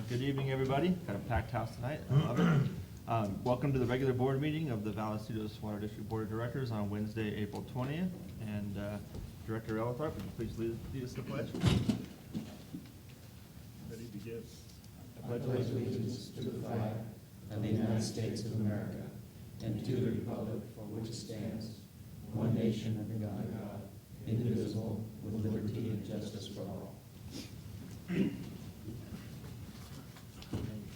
Good evening, everybody. Got a packed house tonight. I love it. Welcome to the regular board meeting of the Vallecitos Water District Board of Directors on Wednesday, April 20th. And Director Elithart, would you please lead us in the pledge? Ready to give. I pledge allegiance to the flag of the United States of America and to the republic for which it stands, one nation under God, indivisible, with liberty and justice for all. Thank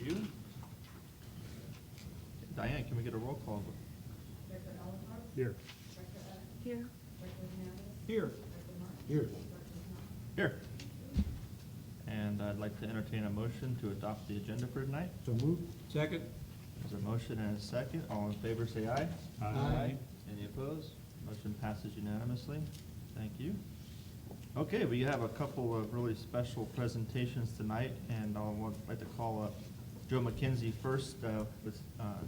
you. Diane, can we get a roll call? Director Ellenhart? Here. Director Evans? Here. Director Hernandez? Here. Director Martin? Here. Director Snow? Here. And I'd like to entertain a motion to adopt the agenda for tonight. So moved. Second. There's a motion and a second. All in favor, say aye. Aye. Any opposed? Motion passes unanimously. Thank you. Okay, we have a couple of really special presentations tonight, and I would like to call up Joe McKenzie first with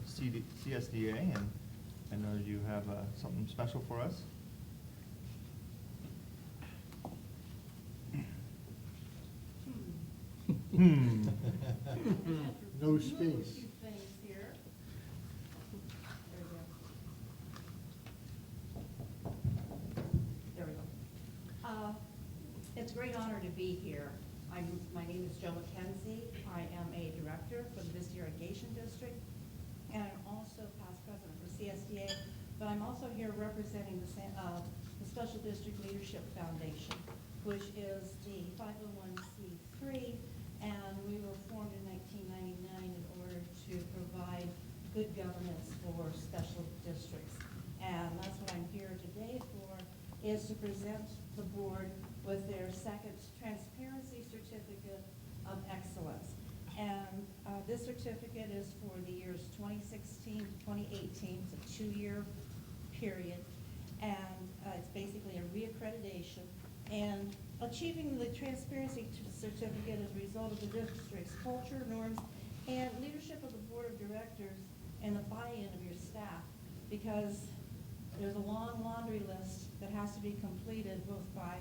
CSDA, and I know you have something special for us. No Move a space. few things here. There we go. There we go. It's a great honor to be here. My name is Joe McKenzie. I am a director for the Vista Irrigation District, and I'm also past president for CSDA, but I'm also here representing the Special District Leadership Foundation, which is the 501c3, and we were formed in 1999 in order to provide good governance for special districts. And that's what I'm here today for, is to present the board with their second Transparency Certificate of Excellence. And this certificate is for the years 2016 to 2018. It's a 2-year period. And it's basically a reaccreditation. And achieving the Transparency Certificate is a result of the district's culture, norms, and leadership of the board of directors and the buy-in of your staff. Because there's a long laundry list that has to be completed both by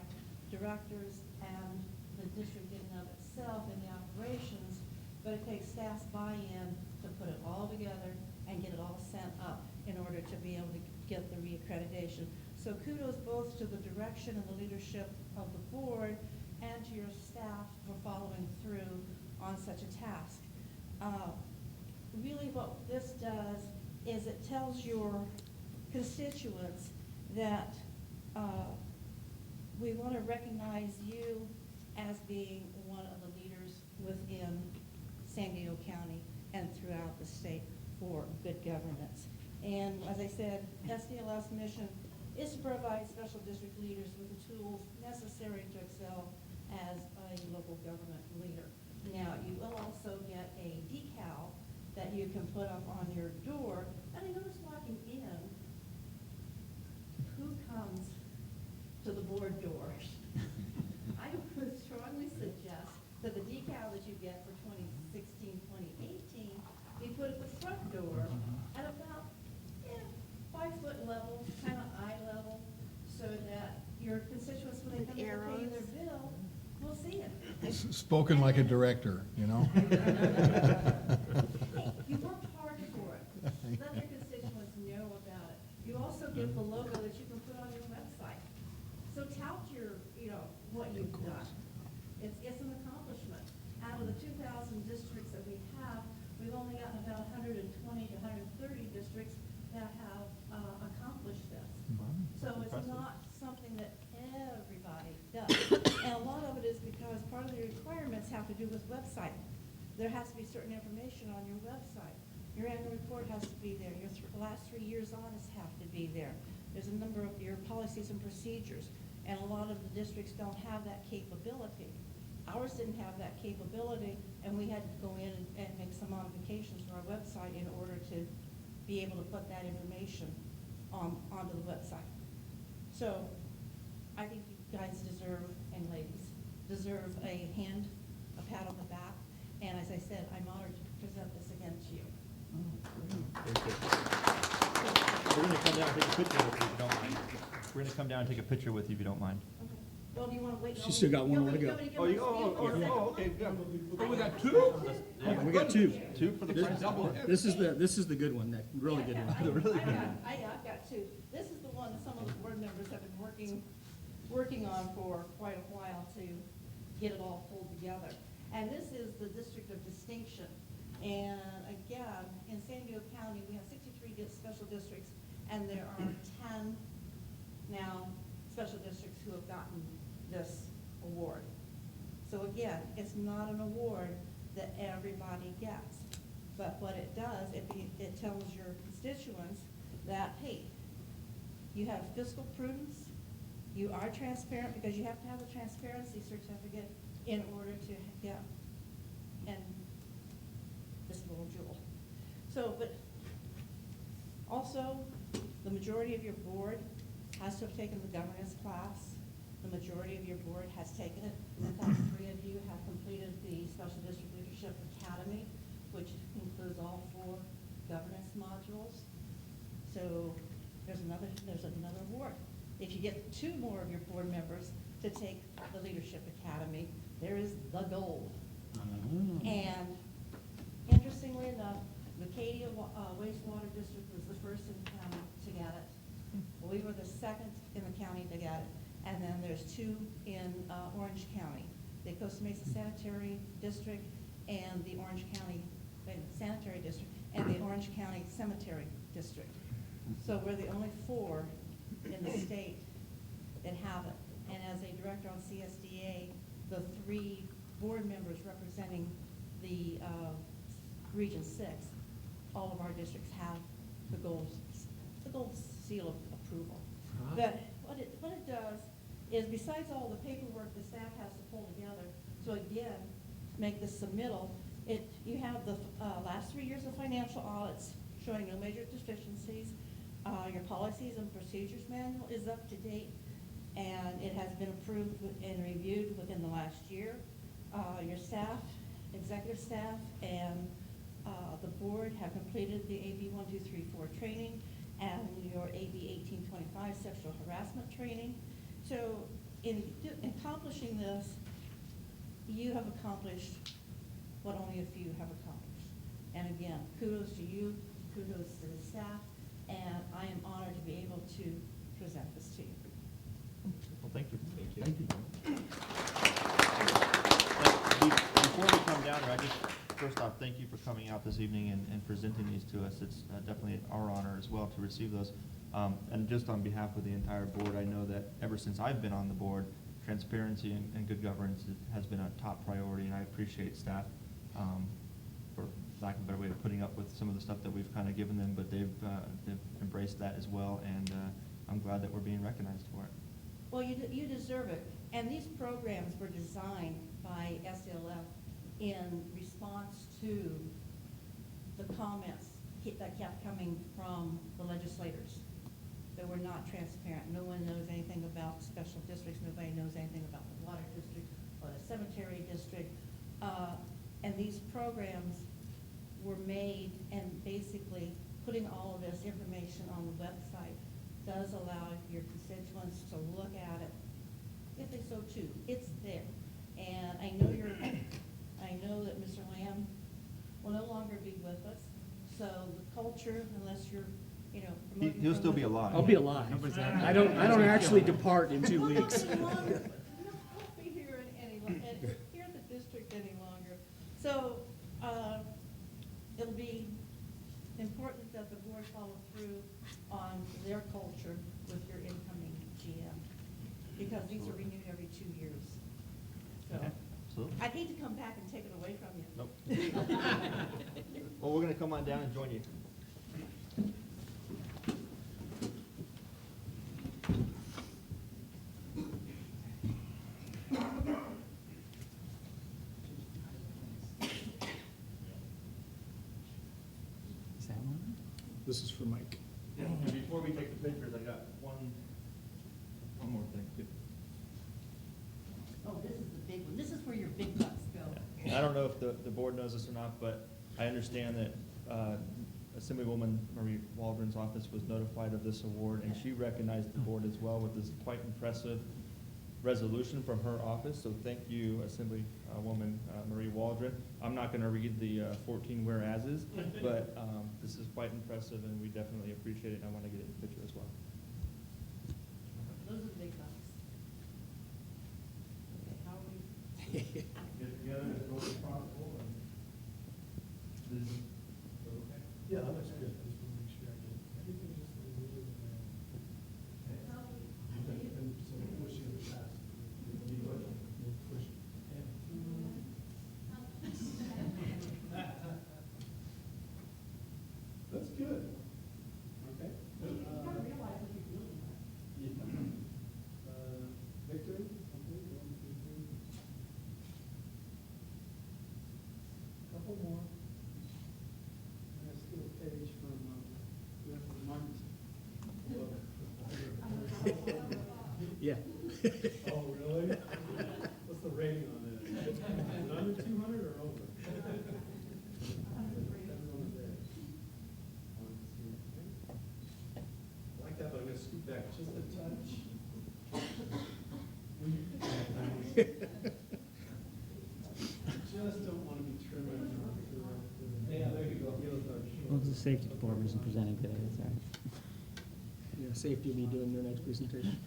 directors and the district in and of itself in the operations, but it takes staff's buy-in to put it all together and get it all sent up in order to be able to get the reaccreditation. So kudos both to the direction and the leadership of the board and to your staff for following through on such a task. Really what this does is it tells your constituents that we want to recognize you as being one of the leaders within San Diego County and throughout the state for good governance. And as I said, SDLF's mission is to provide special district leaders with the tools necessary to excel as a local government leader. Now, you will also get a decal that you can put up on your door. And I noticed walking in, who comes to the board doors? I would strongly suggest that the decal that you get for 2016, 2018, be put at the front door at about 5-foot level, kind of eye level, so that your constituents, when they come in to pay their bill, will see it. Spoken like a director, you know? Hey, you worked hard for it. Let your constituents know about it. You also get the logo that you can put on your website. So tout what you've done. It's an accomplishment. Out of the 2,000 districts that we have, we've only gotten about 120 to 130 districts that have accomplished this. So it's not something that everybody does. And a lot of it is because part of the requirements have to do with website. There has to be certain information on your website. Your annual report has to be there. Your last 3 years audits have to be there. There's a number of your policies and procedures. And a lot of the districts don't have that capability. Ours didn't have that capability, and we had to go in and make some modifications to our website in order to be able to put that information onto the website. So I think you guys deserve, and ladies, deserve a pat on the back. And as I said, I'm honored to present this again to you. We're going to come down and take a picture with you if you don't mind. We're going to come down and take a picture with you if you don't mind. Okay. Well, do you wanna wait? She's still got one more to go. Oh, okay, good. Oh, we got two? Yeah, We got two. Two for the price of one. This is the good one, that really good one. I've got two. This is the one some of the board members have been working on for quite a while to get it all pulled together. And this is the District of Distinction. And again, in San Diego County, we have 63 special districts, and there are 10 now special districts who have gotten this award. So again, it's not an award that everybody gets. But what it does, it tells your constituents that, hey, you have fiscal prudence, you are transparent, because you have to have a transparency certificate in order to get, and this little jewel. So, but also, the majority of your board has to have taken the governance class. The majority of your board has taken it. In fact, 3 of you have completed the Special District Leadership Academy, which includes all 4 governance modules. So there's another award. If you get 2 more of your board members to take the Leadership Academy, there is the gold. And interestingly enough, the Acadia wastewater district was the first in the county to get it. We were the second in the county to get it. And then there's 2 in Orange County, the Costa Mesa Sanitary District and the Orange County Sanitary District and the Orange County Cemetery District. So we're the only 4 in the state that have it. And as a director on CSDA, the 3 board members representing the Region 6, all of our districts have the gold seal of approval. But what it does is, besides all the paperwork the staff has to pull together, so again, make the submittal, you have the last 3 years of financial audits showing no major deficiencies. Your policies and procedures manual is up to date, and it has been approved and reviewed within the last year. Your staff, executive staff, and the board have completed the AB 1234 training and your AB 1825 sexual harassment training. So in accomplishing this, you have accomplished what only a few have accomplished. And again, kudos to you, kudos to the staff, and I am honored to be able to present this to you. Well, thank you. Thank you. Before we come down here, first off, thank you for coming out this evening and presenting these to us. It's definitely our honor as well to receive those. And just on behalf of the entire board, I know that ever since I've been on the board, transparency and good governance has been a top priority, and I appreciate staff, for lack of a better way of putting up with some of the stuff that we've kind of given them, but they've embraced that as well, and I'm glad that we're being recognized for it. Well, you deserve it. And these programs were designed by SLF in response to the comments that kept coming from the legislators that were not transparent. No one knows anything about special districts. Nobody knows anything about the water district or the cemetery district. And these programs were made, and basically putting all of this information on the website does allow your constituents to look at it, if they so choose. It's there. And I know that Mr. Lamb will no longer be with us, so the culture, unless you're, promoting He'll still be alive. I'll be alive. I don't actually depart in 2 weeks. You won't be here here at the district any longer. So, it'll be important that the board follow through on their culture with your incoming GM, because these are renewed every 2 years. So, Okay, absolutely. I'd hate to come back and take it away from you. Nope. Well, we're gonna come on down and join you. This is for Mike. Yeah, and before we take the pictures, I got one more thing too. Oh, this is the big one. This is where your big bucks go. I don't know if the board knows this or not, but I understand that Assemblywoman Marie Waldron's office was notified of this award, and she recognized the board as well with this quite impressive resolution from her office, so thank you, Assemblywoman Marie Waldron. I'm not gonna read the 14 whereases, but this is quite impressive, and we definitely appreciate it, and I wanna get it in the picture as well. Those are the big bucks. Okay, how are we? Get together as close as possible, and this is, okay? Yeah, that looks good. I just want to make sure I get everything just the way it is. How are we? And so pushing it fast. Push it. That's good. Okay. You kind of realize what you're doing. Victory, okay, 1, 2, 3. Couple more. And I steal a page from, Martin's book. Yeah. Oh, really? What's the rating on that? Is it under 200 or over? Everyone's there. 1, 2, 3. I like that, but I'm gonna scoot back just a touch. Just don't want to be trimming. Yeah, there you go. Well, the safety department isn't presenting today, that's all right. Yeah, safety will be doing their next presentation.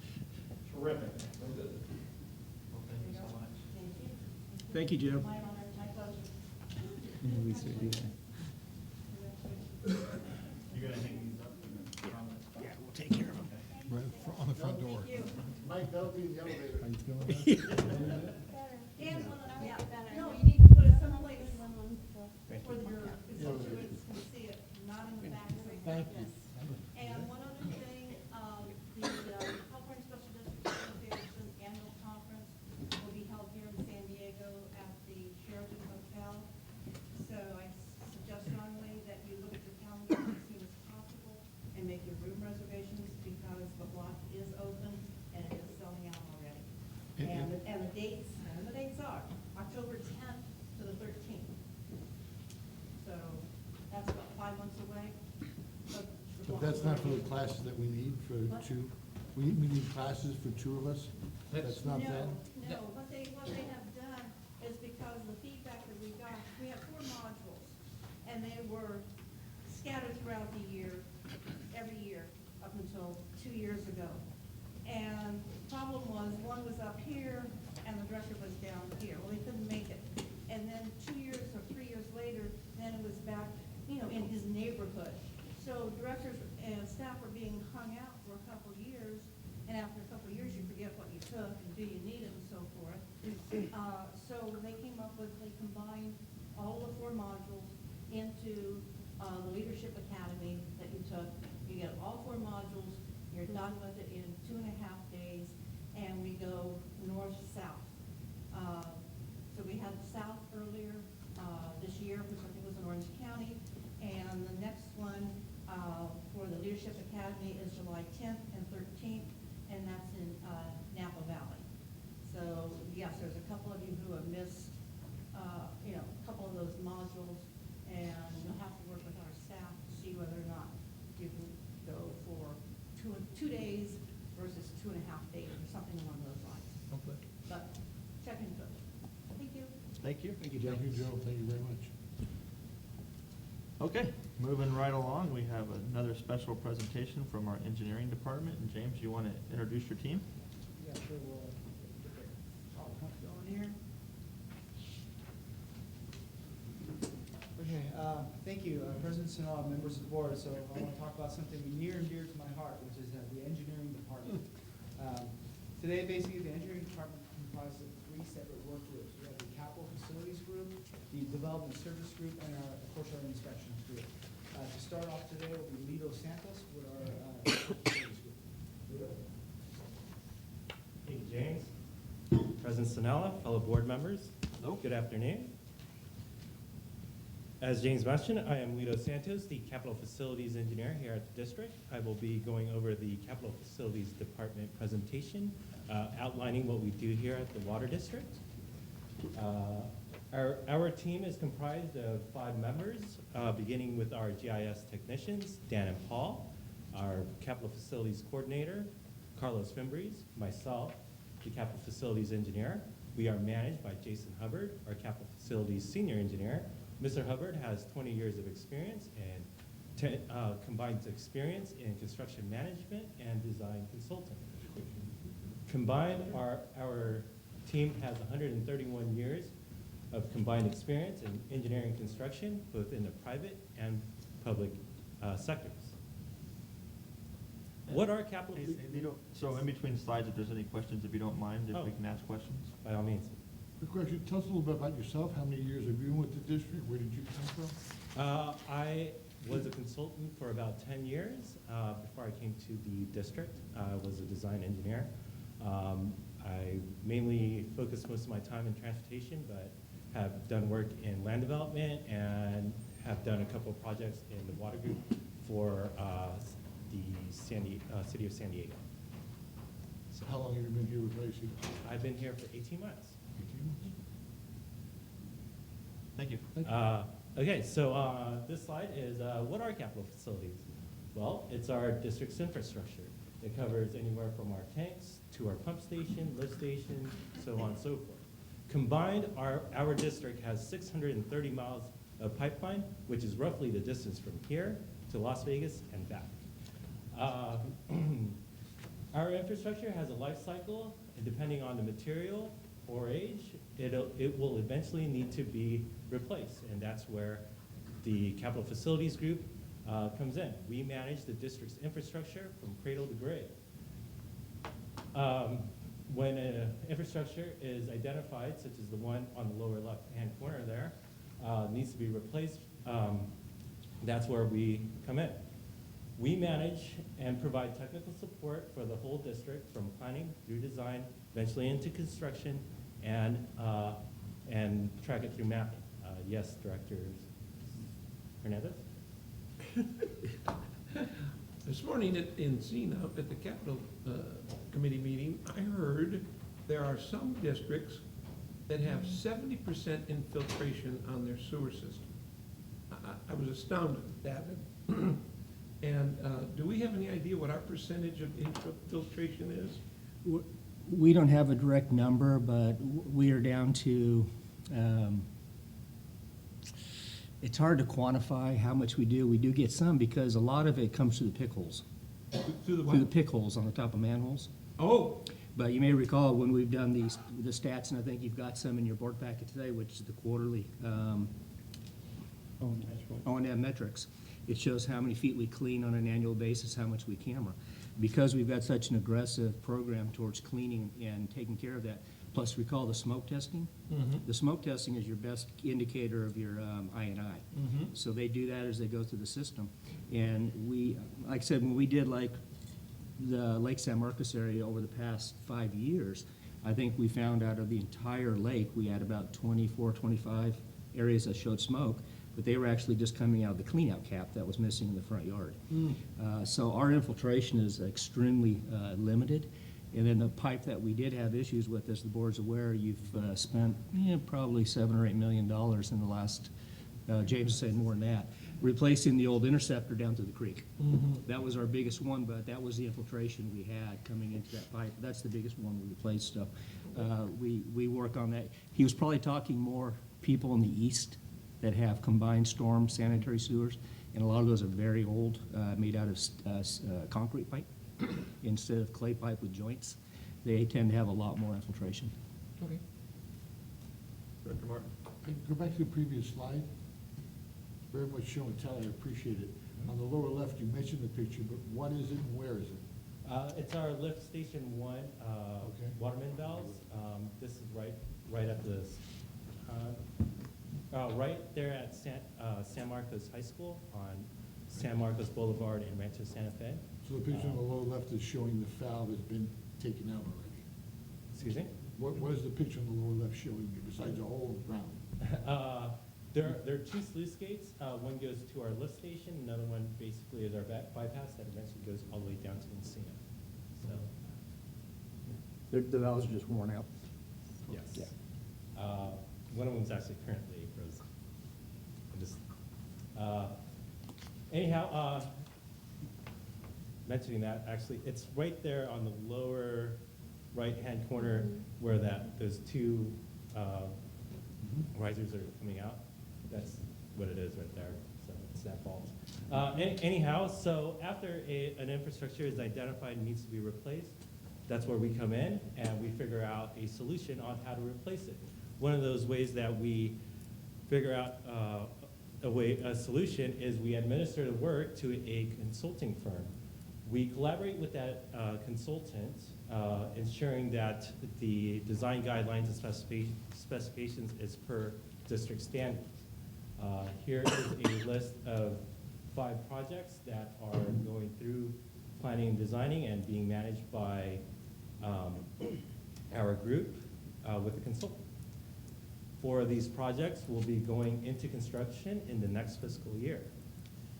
Terrific. Well, thank you so much. Thank you. Thank you, Joe. My honor, my pleasure. We certainly do that. You're gonna hang these up? Yeah, we'll take care of them. Right on the front door. Thank you. Mike, that'll be the elevator. How you feeling? Dan, no, you need to put it someplace where your constituents can see it, not in the back. Thank you. And one other thing, the California Special District Association Annual Conference will be held here in San Diego at the Sheraton Hotel. So I suggest strongly that you look at your calendar as soon as possible and make your room reservations because the block is open and it is selling out already. And the dates are October 10th to the 13th. So that's about 5 months away. But that's not for the classes that we need for What? two, we need classes for 2 of us? That's not that? No, what they have done is because of the feedback that we got, we have 4 modules, and they were scattered throughout the year, every year, up until 2 years ago. And the problem was, one was up here, and the director was down here. Well, they couldn't make it. And then 2 years or 3 years later, then it was back, in his neighborhood. So directors and staff were being hung out for a couple of years, and after a couple of years, you forget what you took, and do you need it, and so forth. So they came up with, they combined all the 4 modules into the Leadership Academy that you took. You get all 4 modules, you're done with it in 2.5 days, and we go north-south. So we had south earlier this year, which I think was in Orange County, and the next one for the Leadership Academy is July 10th and 13th, and that's in Napa Valley. So yes, there's a couple of you who have missed, a couple of those modules, and you'll have to work with our staff to see whether or not you can go for 2 days versus 2.5 days, or something along those lines. Okay. But check into it. Thank you. Thank you. Thank you, Joe. Thank you, Joe. Thank you very much. Okay, moving right along, we have another special presentation from our engineering department. And James, you want to introduce your team? Yeah, sure, we'll get there. Going here. Okay, thank you, President Sinal, members of the board. So I want to talk about something near and dear to my heart, which is the engineering department. Today, basically, the engineering department comprises of 3 separate work groups. We have the capital facilities group, the development service group, and of course, our inspections group. To start off today will be Lito Santos with our facilities group. Lito? Thank you, James. President Sinella, fellow board members, good afternoon. As James mentioned, I am Lito Santos, the Capital Facilities Engineer here at the district. I will be going over the Capital Facilities Department presentation, outlining what we do here at the Water District. Our team is comprised of 5 members, beginning with our GIS technicians, Dan and Paul, our Capital Facilities Coordinator, Carlos Fimbres, myself, the capital facilities engineer. We are managed by Jason Hubbard, our capital facilities senior engineer. Mr. Hubbard has 20 years of experience and combines experience in construction management and design consulting. Combined, our team has 131 years of combined experience in engineering and construction, both in the private and public sectors. What are capital? So in between slides, if there's any questions, if you don't mind, if Oh. we can ask questions? By all means. Quick question, tell us a little bit about yourself. How many years have you been with the district? Where did you come from? I was a consultant for about 10 years before I came to the district. I was a design engineer. I mainly focused most of my time in transportation, but have done work in land development and have done a couple of projects in the water group for the city of San Diego. So How long have you been here with Vallecitos? I've been here for 18 months. 18 months? Thank you. Thank you. Okay, so this slide is what are capital facilities? Well, it's our district's infrastructure. It covers anywhere from our tanks to our pump station, lift station, so on and so forth. Combined, our district has 630 miles of pipeline, which is roughly the distance from here to Las Vegas and back. Our infrastructure has a life cycle, and depending on the material or age, it will eventually need to be replaced, and that's where the Capital Facilities Group comes in. We manage the district's infrastructure from cradle to grave. When an infrastructure is identified, such as the one on the lower left-hand corner there, needs to be replaced, that's where we come in. We manage and provide technical support for the whole district from planning through design, eventually into construction, and track it through mapping. Yes, Director Hernandez? This morning in Cena, at the Capital Committee meeting, I heard there are some districts that have 70% infiltration on their sewer system. I was astounded at that. And do we have any idea what our percentage of infiltration is? We don't have a direct number, but we are down to, it's hard to quantify how much we do. We do get some because a lot of it comes through the pick holes. Through the Through the what? pick holes on the top of manholes. Oh, But you may recall when we've done the stats, and I think you've got some in your board packet today, which is the quarterly O&M metrics. It shows how many feet we clean on an annual basis, how much we camera. Because we've got such an aggressive program towards cleaning and taking care of that, plus recall the smoke testing. The smoke testing is your best indicator of your I&I. So they do that as they go through the system. And we, like I said, when we did like the Lake San Marcos area over the past 5 years, I think we found out of the entire lake, we had about 24, 25 areas that showed smoke, but they were actually just coming out of the cleanout cap that was missing in the front yard. So our infiltration is extremely limited. And then the pipe that we did have issues with, as the board's aware, you've spent probably $7 or $8 million in the last, James said more than that, replacing the old interceptor down to the creek. That was our biggest one, but that was the infiltration we had coming into that pipe. That's the biggest one we replaced. So we work on that. He was probably talking more people in the east that have combined storm sanitary sewers, and a lot of those are very old, made out of concrete pipe instead of clay pipe with joints. They tend to have a lot more infiltration. okay. Director Martin? Hey, go back to the previous slide. Very much show and tell, I appreciate it. On the lower left, you mentioned the picture, but what is it and where is it? It's our lift station 1 Okay. Waterman valves. This is right at the right there at San Marcos High School on San Marcos Boulevard in Rancho Santa Fe. So the picture on the lower left is showing the valve has been taken out already. Excuse me? What is the picture on the lower left showing you besides a hole around? There are 2 sluice gates. One goes to our lift station, another one basically is our bypass that eventually goes all the way down to Encina. So, The valves are just worn out. yes. Yeah. One of them is actually currently frozen. Anyhow, mentioning that, actually, it's right there on the right-hand corner where those two risers are coming out. That's what it is right there, so it's that bulbs. Anyhow, so after an infrastructure is identified and needs to be replaced, that's where we come in and we figure out a solution on how to replace it. One of those ways that we figure out a solution is we administer the work to a consulting firm. We collaborate with that consultant, ensuring that the design guidelines and specifications is per district standards. Here is a list of 5 projects that are going through planning and designing and being managed by our group with a consultant. 4 of these projects will be going into construction in the next fiscal year.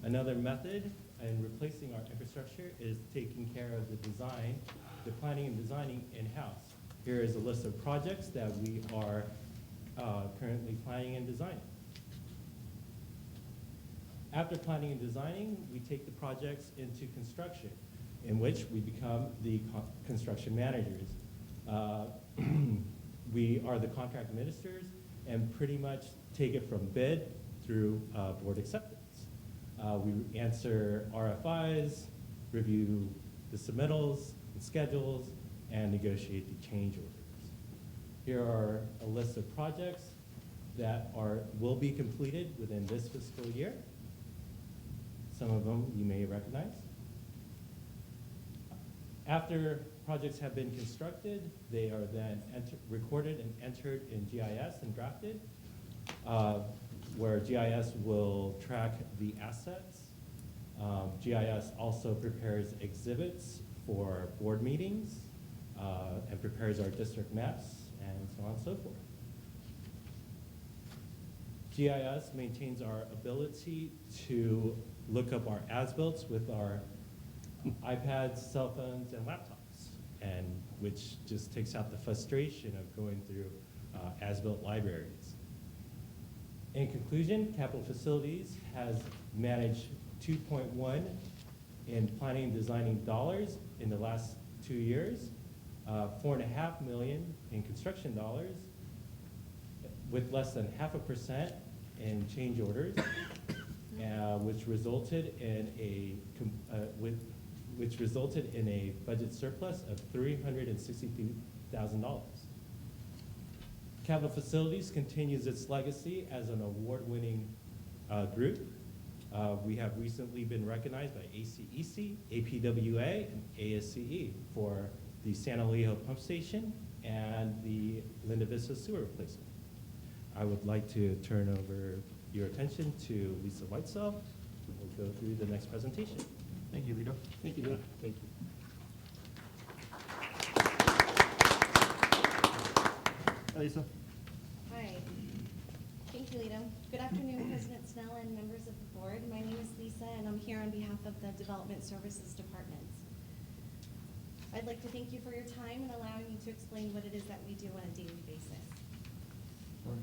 Another method in replacing our infrastructure is taking care of the design, the planning and designing in-house. Here is a list of projects that we are currently planning and designing. After planning and designing, we take the projects into construction, in which we become the construction managers. We are the contract ministers and pretty much take it from bid through board acceptance. We answer RFIs, review the submittals and schedules, and negotiate the change orders. Here are a list of projects that will be completed within this fiscal year. Some of them you may recognize. After projects have been constructed, they are then recorded and entered in GIS and drafted, where GIS will track the assets. GIS also prepares exhibits for board meetings and prepares our district maps and so on and so forth. GIS maintains our ability to look up our as-built with our iPads, cell phones, and laptops, and which just takes out the frustration of going through as-built libraries. In conclusion, Capital Facilities has managed 2.1 in planning and designing dollars in the last 2 years, 4.5 million in construction dollars, with less than 0.5% in change orders, which resulted in a budget surplus of $362,000. Capital Facilities continues its legacy as an award-winning group. We have recently been recognized by ACEC, APWA, and ASCE for the San Elijo Pump Station and the Linda Vista Sewer Replacement. I would like to turn over your attention to Lisa Whitesell, who will go through the next presentation. Thank you, Lito. Thank you, Doug. Thank you. Hi, Lisa. Hi. Thank you, Lito. Good afternoon, President Snell and members of the board. My name is Lisa, and I'm here on behalf of the Development Services Department. I'd like to thank you for your time and allowing me to explain what it is that we do on a daily basis. Sorry.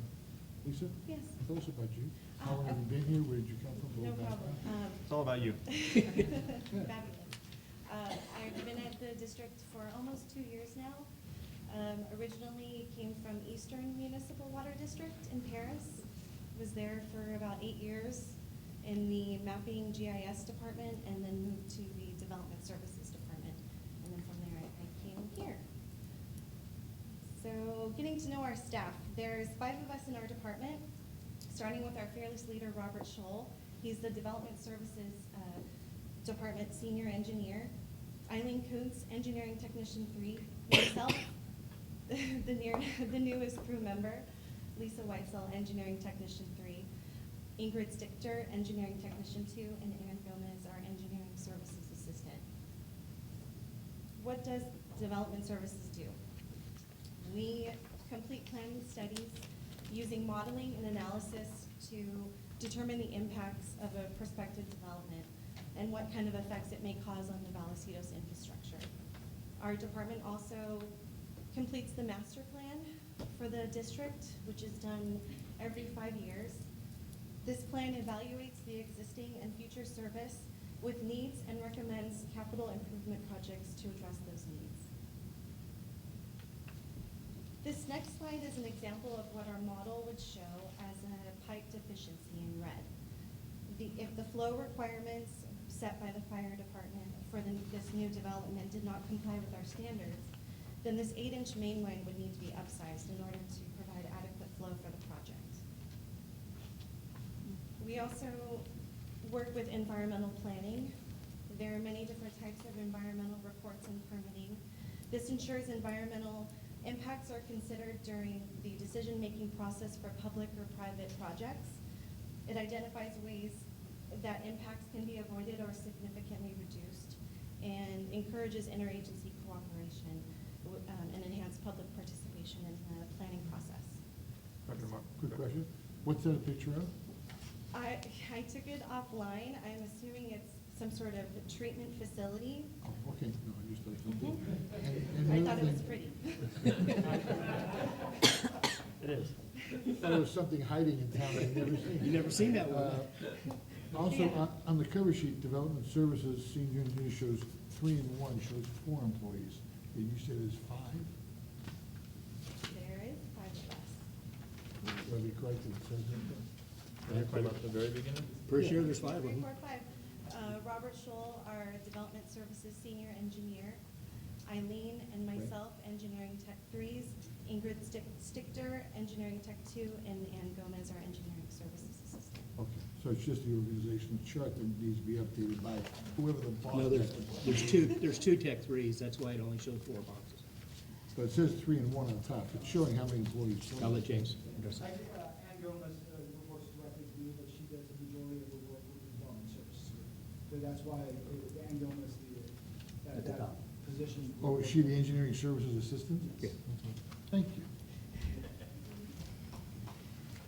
Lisa? Yes. Tell us about you. How long have you been here? Where did you come from? No What problem. background? It's all about you. Fabulous. I've been at the district for almost 2 years now. Originally came from Eastern Municipal Water District in Paris. Was there for about 8 years in the mapping GIS department, and then moved to the Development Services department. And then from there, I came here. So getting to know our staff, there's 5 of us in our department, starting with our fearless leader, Robert Scholl. He's the Development Services Department Senior Engineer. Eileen Kuntz, Engineering Technician 3. Myself, the newest crew member, Lisa Weitzel, Engineering Technician 3. Ingrid Stichter, Engineering Technician 2, and Aaron Gomez, our Engineering Services Assistant. What does Development Services do? We complete planning studies using modeling and analysis to determine the impacts of a prospective development and what kind of effects it may cause on the Vallecitos infrastructure. Our department also completes the master plan for the district, which is done every 5 years. This plan evaluates the existing and future service with needs and recommends capital improvement projects to address those needs. This next slide is an example of what our model would show as a pipe deficiency in red. If the flow requirements set by the fire department for this new development did not comply with our standards, then this 8-inch main line would need to be upsized in order to provide adequate flow for the project. We also work with environmental planning. There are many different types of environmental reports and permitting. This ensures environmental impacts are considered during the decision-making process for public or private projects. It identifies ways that impacts can be avoided or significantly reduced, and encourages interagency cooperation and enhanced public participation in the planning process. Dr. Mark, quick question. What's that a picture of? I took it offline. I'm assuming it's some sort of treatment facility. Oh, okay, no, I just thought something. I thought it was pretty. It is. Thought it was something hiding in town I'd never seen. You never seen that one? Also, Yeah. on the cover sheet, Development Services Senior Engineer shows 3 and 1, shows 4 employees. And you said it's 5? There is 5 of us. Would I be correct if it says that? At the very beginning? Pretty sure there's 5 of 3, them. 4, 5. Robert Scholl, our Development Services Senior Engineer. Eileen and myself, Engineering Tech 3s. Ingrid Stichter, Engineering Tech 2, and Ann Gomez, our Engineering Services Assistant. Okay, so it's just the organizational chart that needs to be updated by whoever the boss No, is. there's two Tech 3s, that's why it only showed 4 boxes. But it says 3 and 1 on top. It's showing how many employees. I'll let James address I it. think Ann Gomez reports directly to me, but she does the majority of the work with the development services group. So that's why Ann Gomez, At the top. position. Oh, is she the engineering services assistant? Yeah. Thank you.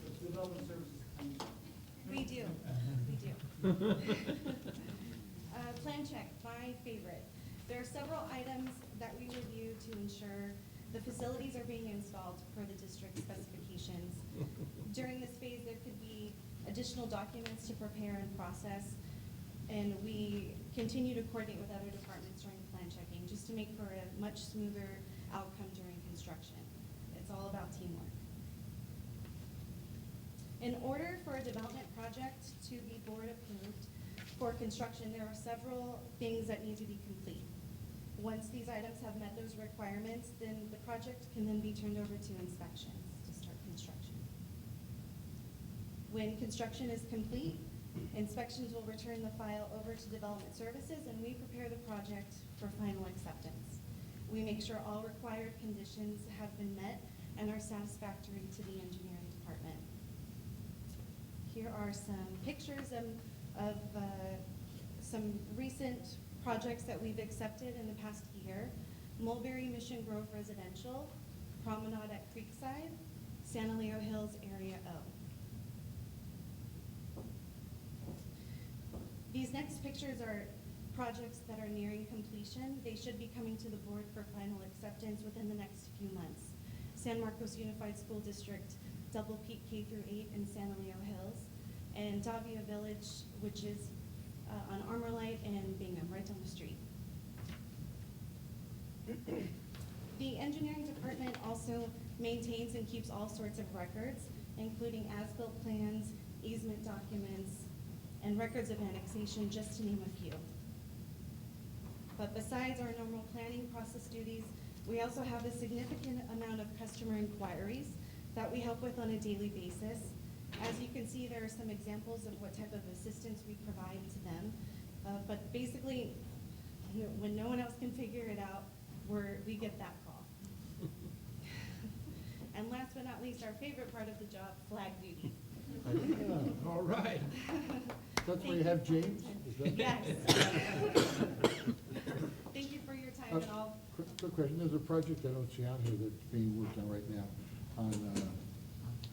It's development services. We do, we do. Plan check, my favorite. There are several items that we review to ensure the facilities are being installed per the district specifications. During this phase, there could be additional documents to prepare and process, and we continue to coordinate with other departments during plan checking, just to make for a much smoother outcome during construction. It's all about teamwork. In order for a development project to be board approved for construction, there are several things that need to be complete. Once these items have met those requirements, then the project can then be turned over to inspections to start construction. When construction is complete, inspections will return the file over to Development Services, and we prepare the project for final acceptance. We make sure all required conditions have been met and are satisfactory to the engineering department. Here are some pictures of some recent projects that we've accepted in the past year. Mulberry Mission Grove Residential, Promenade at Creekside, Santa Leo Hills Area O. These next pictures are projects that are nearing completion. They should be coming to the board for final acceptance within the next few months. San Marcos Unified School District, Double Peak K-8 in Santa Leo Hills, and Davia Village, which is on Armorlight and Bingham, right down the street. The engineering department also maintains and keeps all sorts of records, including as-built plans, easement documents, and records of annexation, just to name a few. But besides our normal planning process duties, we also have a significant amount of customer inquiries that we help with on a daily basis. As you can see, there are some examples of what type of assistance we provide to them. But basically, when no one else can figure it out, we get that call. And last but not least, our favorite part of the job, flag duty. All right. That's why you have James? Is that- Yes. Thank you for your time and all. Quick question, there's a project I don't see out here that's being worked on right now on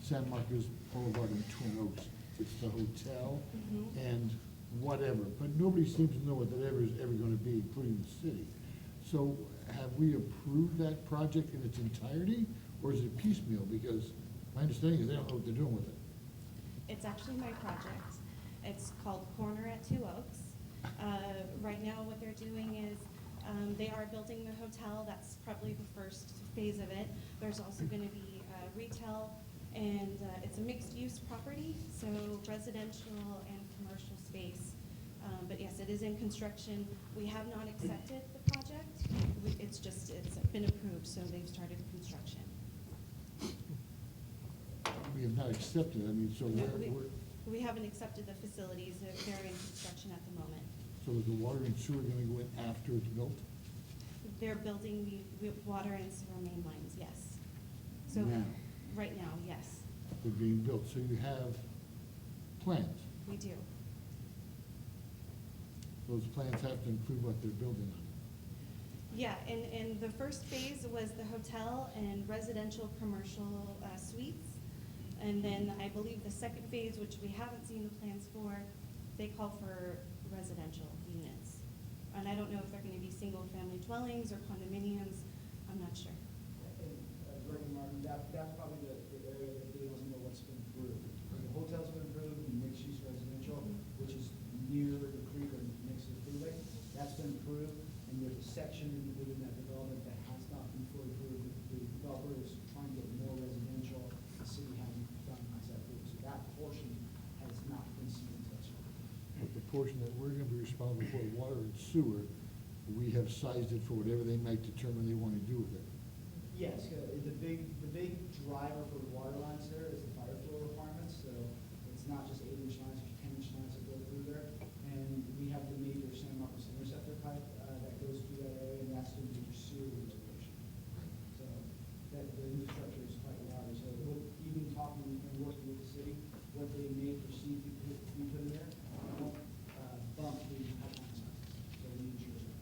San Marcos Boulevard in Twin Oaks. It's the hotel and whatever, but nobody seems to know what that ever is ever gonna be, including the city. So have we approved that project in its entirety, or is it piecemeal? Because my understanding is they don't know what they're doing with it. It's actually my project. It's called Corner at Two Oaks. Right now, what they're doing is They are building the hotel. That's probably the first phase of it. There's also going to be retail, and it's a mixed-use property, so residential and commercial space. But yes, it is in construction. We have not accepted the project. It's been approved, so they've started construction. We have not accepted, I mean, so No, where, we haven't accepted the facilities. They're in construction at the moment. so is the water and sewer gonna go in after it's built? They're building the water and sewer main lines, yes. So, Now. right now, yes, They're being built, so you have plans. we do. Those plans have to include what they're building on. Yeah, and the first phase was the hotel and residential commercial suites. And then I believe the second phase, which we haven't seen the plans for, they call for residential units. And I don't know if they're gonna be single-family dwellings or condominiums, I'm not sure. And, Greg and Martin, that's probably the area that they don't know what's been approved. The hotel's been approved, and mixed-use residential, which is near the creek or next to the freeway, that's been approved. And there's a section within that development that has not been fully approved. The developer is trying to get more residential, the city hasn't done that approval. So that portion has not been seen and touched. But the portion that we're gonna be responsible for, water and sewer, we have sized it for whatever they might determine they wanna do with it. Yes, the big driver for the water lines there is the fire flow requirements, so it's not just 8-inch lines, there's 10-inch lines that go through there. And we have the major San Marcos interceptor pipe, that goes through that area, and that's the major sewer relocation. So, that, the infrastructure is quite large, so even talking and working with the city, what they may perceive to be put in there, won't, bump the pipeline size, so we ensure that.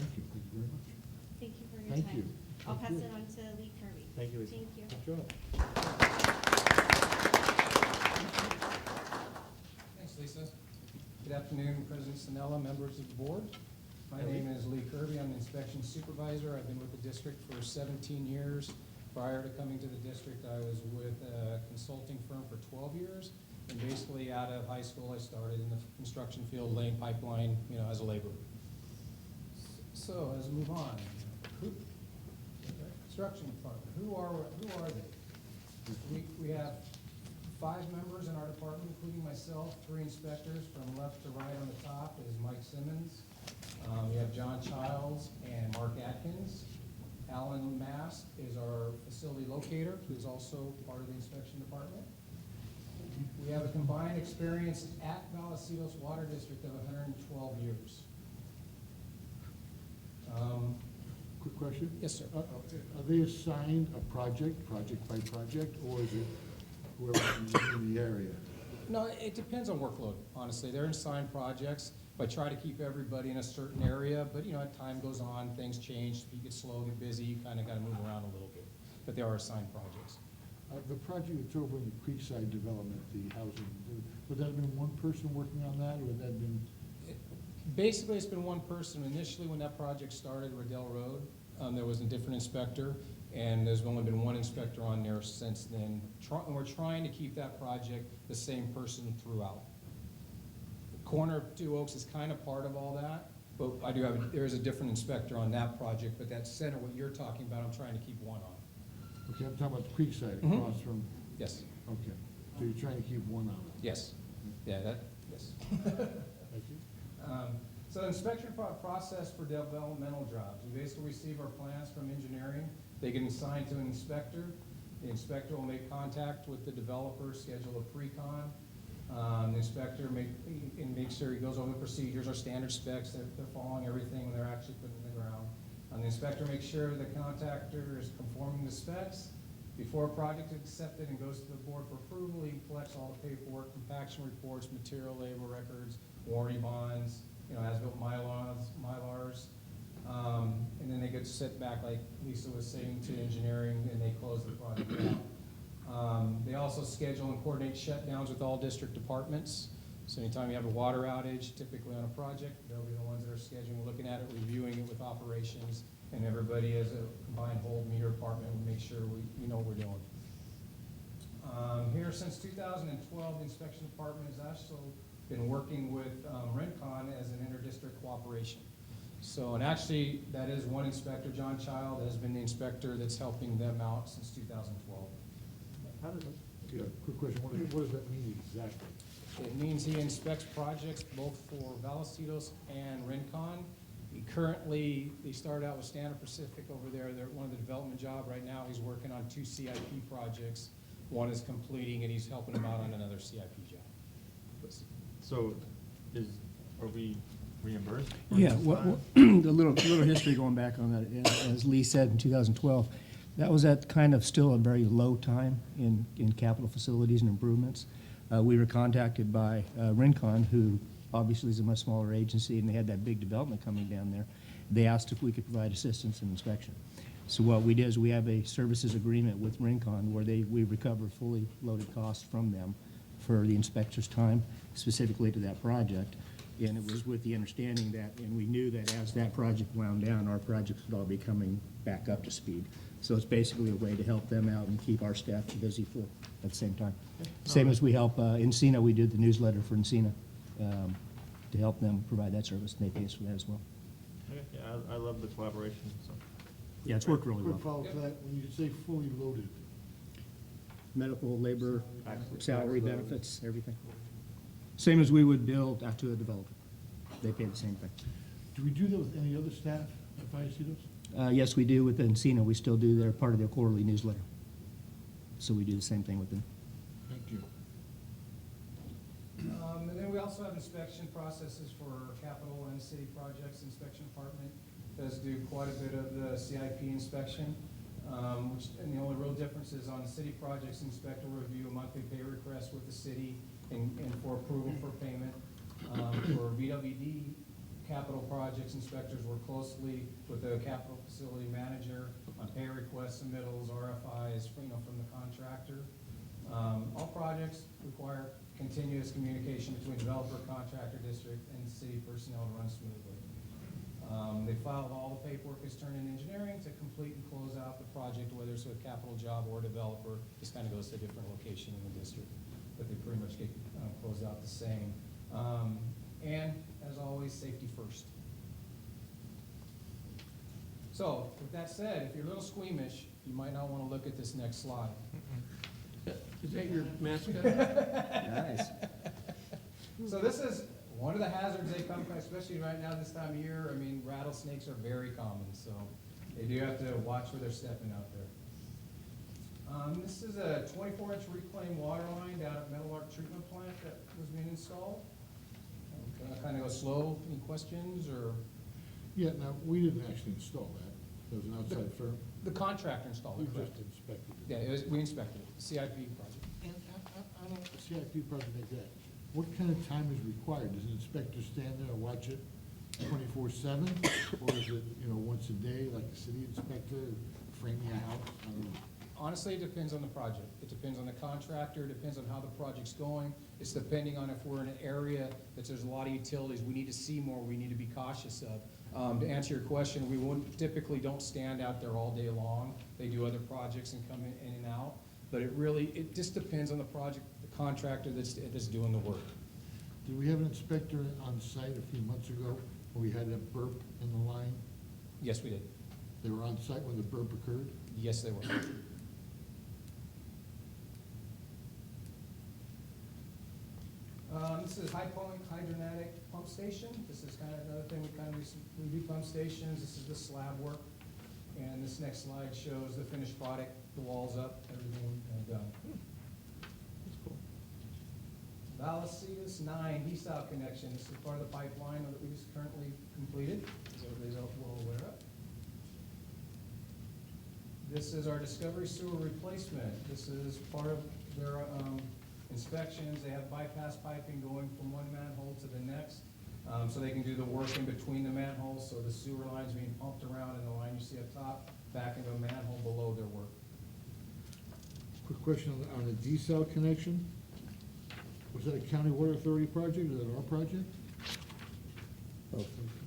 Thank you very much. Thank you for your Thank time. you. I'll Thank pass you. it on to Lee Kirby. Thank you, Lisa. Thank you. Good job. Thanks, Lisa. Good afternoon, President Sinella, members of the board. My name is Lee Kirby. I'm an inspection supervisor. I've been with the district for 17 years. Prior to coming to the district, I was with a consulting firm for 12 years. And basically, out of high school, I started in the construction field, laying pipeline, as a laborer. So, as we move on, construction department, who are they? We have 5 members in our department, including myself, 3 inspectors. From left to right on the top is Mike Simmons. We have John Childs and Mark Atkins. Alan Mast is our facility locator, who's also part of the inspection department. We have a combined experience at Vallecitos Water District of 112 years. Quick question? Yes, sir. Are they assigned a project by project, or is it whoever's in the area? No, it depends on workload, honestly. They're assigned projects. I try to keep everybody in a certain area, but as time goes on, things change. You get slow, get busy, you kind of got to move around a little bit. But they are assigned projects. The project that's over in the Creekside development, the housing, would that have been one person working on that, or would that have been? Basically, it's been one person. Initially, when that project started, Riddell Road, there was a different inspector, and there's only been one inspector on there since then. And we're trying to keep that project the same person throughout. Corner of Two Oaks is kind of part of all that, but there is a different inspector on that project, but that center, what you're talking about, I'm trying to keep one on. Okay, I'm talking about the Creekside Mhm. across from, Yes, okay, so you're trying to keep one on. yes, yes. Thank you. So inspection process for developmental jobs. We basically receive our plans from engineering. They get assigned to an inspector. The inspector will make contact with the developer, schedule a pre-con. The inspector make sure he goes over the procedures, our standard specs, that they're following everything when they're actually putting it in the ground. The inspector makes sure the contractor is conforming to specs. Before a project is accepted and goes to the board for approval, he collects all the paperwork, compaction reports, material labor records, warranty bonds, as-built Mylars. And then they get sent back, like Lisa was saying, to engineering, and they close the project out. They also schedule and coordinate shutdowns with all district departments. So anytime you have a water outage, typically on a project, they'll be the ones that are scheduling, looking at it, reviewing it with operations, and everybody as a combined hold meter department will make sure we know what we're doing. Here since 2012, the inspection department has actually been working with Rincon as an inter-district cooperation. So, and actually, that is one inspector, John Child, has been the inspector that's helping them out since 2012. How did, Yeah, quick question, what does that mean exactly? It means he inspects projects both for Vallecitos and Rincon. He currently, they started out with Standard Pacific over there. They're one of the development job right now. He's working on 2 CIP projects. One is completing, and he's helping them out on another CIP job. so are we reimbursed? for Yeah, this what, time? the little history going back on that, as Lee said, in 2012, that was at kind of still a very low time in capital facilities and improvements. We were contacted by Rincon, who obviously is a much smaller agency, and they had that big development coming down there. They asked if we could provide assistance in inspection. So what we did is we have a services agreement with Rincon where we recover fully loaded costs from them for the inspector's time, specifically to that project. And it was with the understanding that, and we knew that as that project wound down, our projects would all be coming back up to speed. So it's basically a way to help them out and keep our staff busy at the same time. Same as we help Encina, we did the newsletter for Encina to help them provide that service, and they pay us for that as well. Okay, yeah, I love the collaboration, so. Yeah, it's worked really Quick well. follow-up to that, when you say fully loaded, Medical, labor, Excellent. salary, benefits, everything. Same as we would bill out to a developer. They pay the same thing. do we do that with any other staff at Vallecitos? Yes, we do with Encina. We still do their part of their quarterly newsletter. So we do the same thing with them. Thank you. And then we also have inspection processes for capital and city projects. Inspection department does do quite a bit of the CIP inspection, and the only real difference is on city projects, inspector will review a monthly pay request with the city and for approval for payment. For VWD capital projects, inspectors work closely with the capital facility manager on pay requests, submittals, RFIs, from the contractor. All projects require continuous communication between developer, contractor, district, and city personnel to run smoothly. They file all the paperwork is turned in engineering to complete and close out the project, whether it's a capital job or a developer. This kind of goes to a different location in the district, but they pretty much get closed out the same. And as always, safety first. So with that said, if you're a little squeamish, you might not want to look at this next slide. Is that your mascot? Nice. So this is one of the hazards they come from, especially right now this time of year. I mean, rattlesnakes are very common, so they do have to watch where they're stepping out there. This is a 24-inch reclaimed water line down at Metal Arc Treatment Plant that was being installed. Can I kind of go slow? Any questions or? Yeah, now, we didn't actually install that, it was an outside firm, The contractor installed we it, correct? just inspected it. Yeah, we inspected it, CIP project. And on a CIP project like that, what kind of time is required? Does an inspector stand there and watch it 24/7? Or is it, once a day, like a city inspector, framing a house? I don't know. Honestly, it depends on the project. It depends on the contractor, it depends on how the project's going. It's depending on if we're in an area that there's a lot of utilities, we need to see more, we need to be cautious of. To answer your question, we typically don't stand out there all day long. They do other projects and come in and out. But it just depends on the project, the contractor that's doing the work. Did we have an inspector on site a few months ago where we had a burp in the line? Yes, we did. They were on site when the burp occurred? Yes, they were. This is High Point Hydronatic Pump Station. This is kind of another thing we do pump stations. This is the slab work. And this next slide shows the finished product, the walls up, everything done. That's cool. Vallecitos 9 east-south connection. This is part of the pipeline that we just currently completed, as everybody's well aware of. This is our Discovery Sewer replacement. This is part of their inspections. They have bypass piping going from one manhole to the next, so they can do the work in between the manholes, so the sewer line's being pumped around and the line you see up top back into a manhole below their work. Quick question on the desal connection. Was that a county water authority project, or is that our project? Both.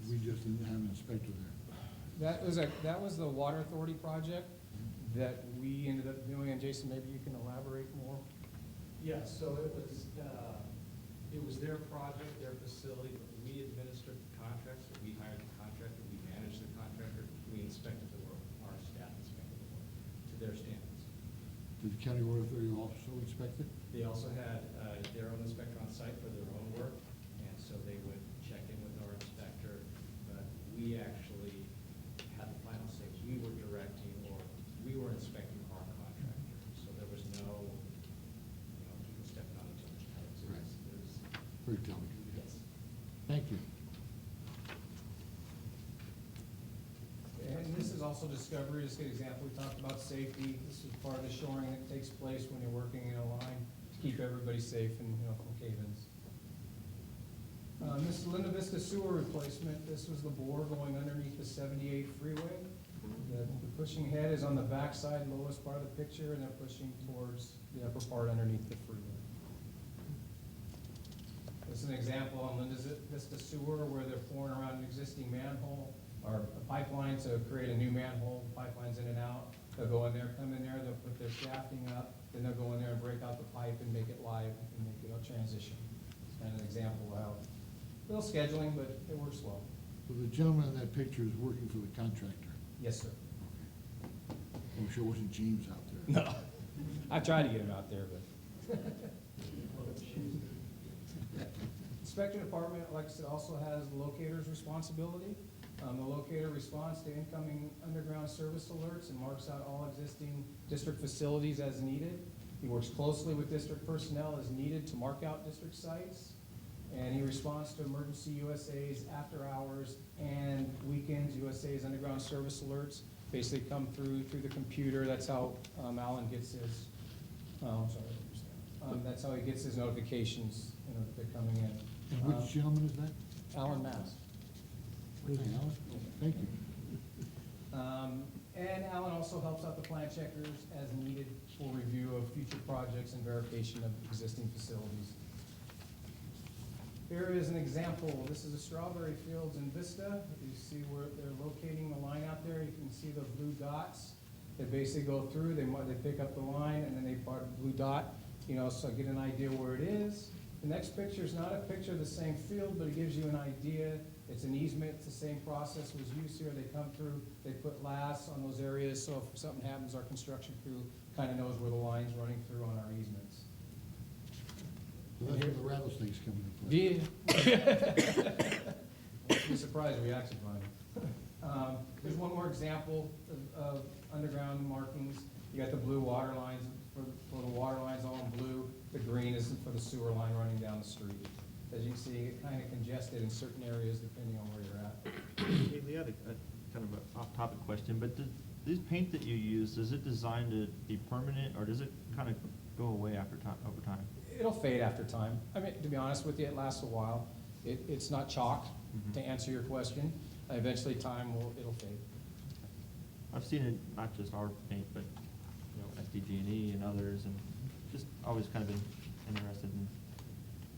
We just didn't have an inspector there. That was the water authority project that we ended up doing, and Jason, maybe you can elaborate more. Yeah, so it was, It was their project, their facility, but we administered the contract, so we hired the contractor, we managed the contractor, we inspected the work, our staff inspected the work to their standards. Did the county road authority also inspect it? They also had their own inspector on site for their own work, and so they would check in with our inspector, but we actually had the final say. We were directing, or we were inspecting our contractor, so there was no, people stepping on each other's toes. It was, Very delicate. yes. Thank you. And And this is also discovery, just an example, we talked about safety. This is part of the shoring that takes place when you're working in a line to keep everybody safe and, from cave-ins. This is Linda Vista sewer replacement. This was the bore going underneath the 78 freeway. The pushing head is on the backside, lowest part of the picture, and they're pushing towards the upper part underneath the freeway. This is an example on Linda Vista sewer where they're pouring around an existing manhole or a pipeline to create a new manhole. Pipeline's in and out. They'll go in there, come in there, they'll put their shafting up, then they'll go in there and break out the pipe and make it live and make it a transition. It's kind of an example of how, a little scheduling, but it works well. So the gentleman in that picture is working for the contractor. Yes, sir. I'm sure it wasn't James out there. No, I tried to get him out there, but. Inspection department, like I said, also has the locator's responsibility. The locator responds to incoming underground service alerts and marks out all existing district facilities as needed. He works closely with district personnel as needed to mark out district sites. And he responds to emergency USA's after hours and weekends. USA's underground service alerts basically come through the computer. That's how Alan gets his, that's how he gets his notifications, that they're coming in. And which gentleman is that? Alan Mass. Hey, Alan? Thank you. And Alan also helps out the plan checkers as needed for review of future projects and verification of existing facilities. Here is an example. This is the strawberry fields in Vista. You see where they're locating the line out there. You can see the blue dots. They basically go through, they pick up the line, and then they part the blue dot, so get an idea where it is. The next picture is not a picture of the same field, but it gives you an idea. It's an easement, it's the same process was used here. They come through, they put laths on those areas, so if something happens, our construction crew kind of knows where the line's running through on our easements. So that's where the rattlesnakes come into play. Won't be surprised if we actually find them. Here's one more example of underground markings. You got the blue water lines, for the water lines all in blue. The green is for the sewer line running down the street. As you can see, it kind of congested in certain areas depending on where you're at. Hey, Lee, I had a kind of an off-topic question, but this paint that you use, is it designed to be permanent, or does it kind of go away over time? It'll fade after time. I mean, to be honest with you, it lasts a while. It's not chalk, to answer your question. Eventually, it'll fade. I've seen it, not just our paint, but, SDG&E and others, and just always kind of been interested in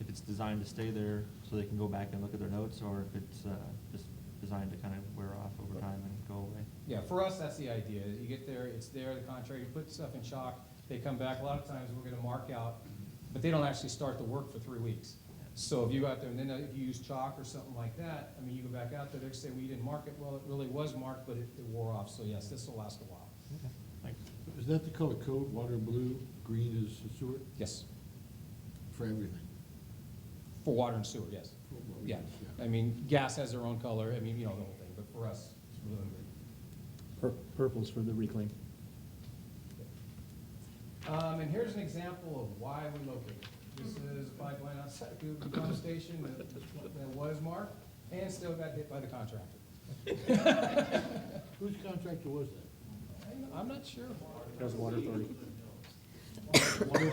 if it's designed to stay there so they can go back and look at their notes, or if it's just designed to kind of wear off over time and go away. Yeah, for us, that's the idea. You get there, it's there, the contractor puts stuff in chalk, they come back. A lot of times, we're gonna mark out, but they don't actually start the work for 3 weeks. So if you go out there, and then if you use chalk or something like that, you go back out there, they say, well, you didn't mark it. Well, it really was marked, but it wore off. So yes, this will last a while. Okay, thanks. Is that the color code? Water blue, green is the sewer? Yes, For everything? for water and sewer, yes. For what we Yeah, use, gas has their own color, the whole thing, but for us, it's blue and green. Purple's for the reclaim. And here's an example of why we located it. This is a pipeline outside of Google pump station that was marked and still got hit by the contractor. Whose contractor was that? I'm not sure. That was Water Authority.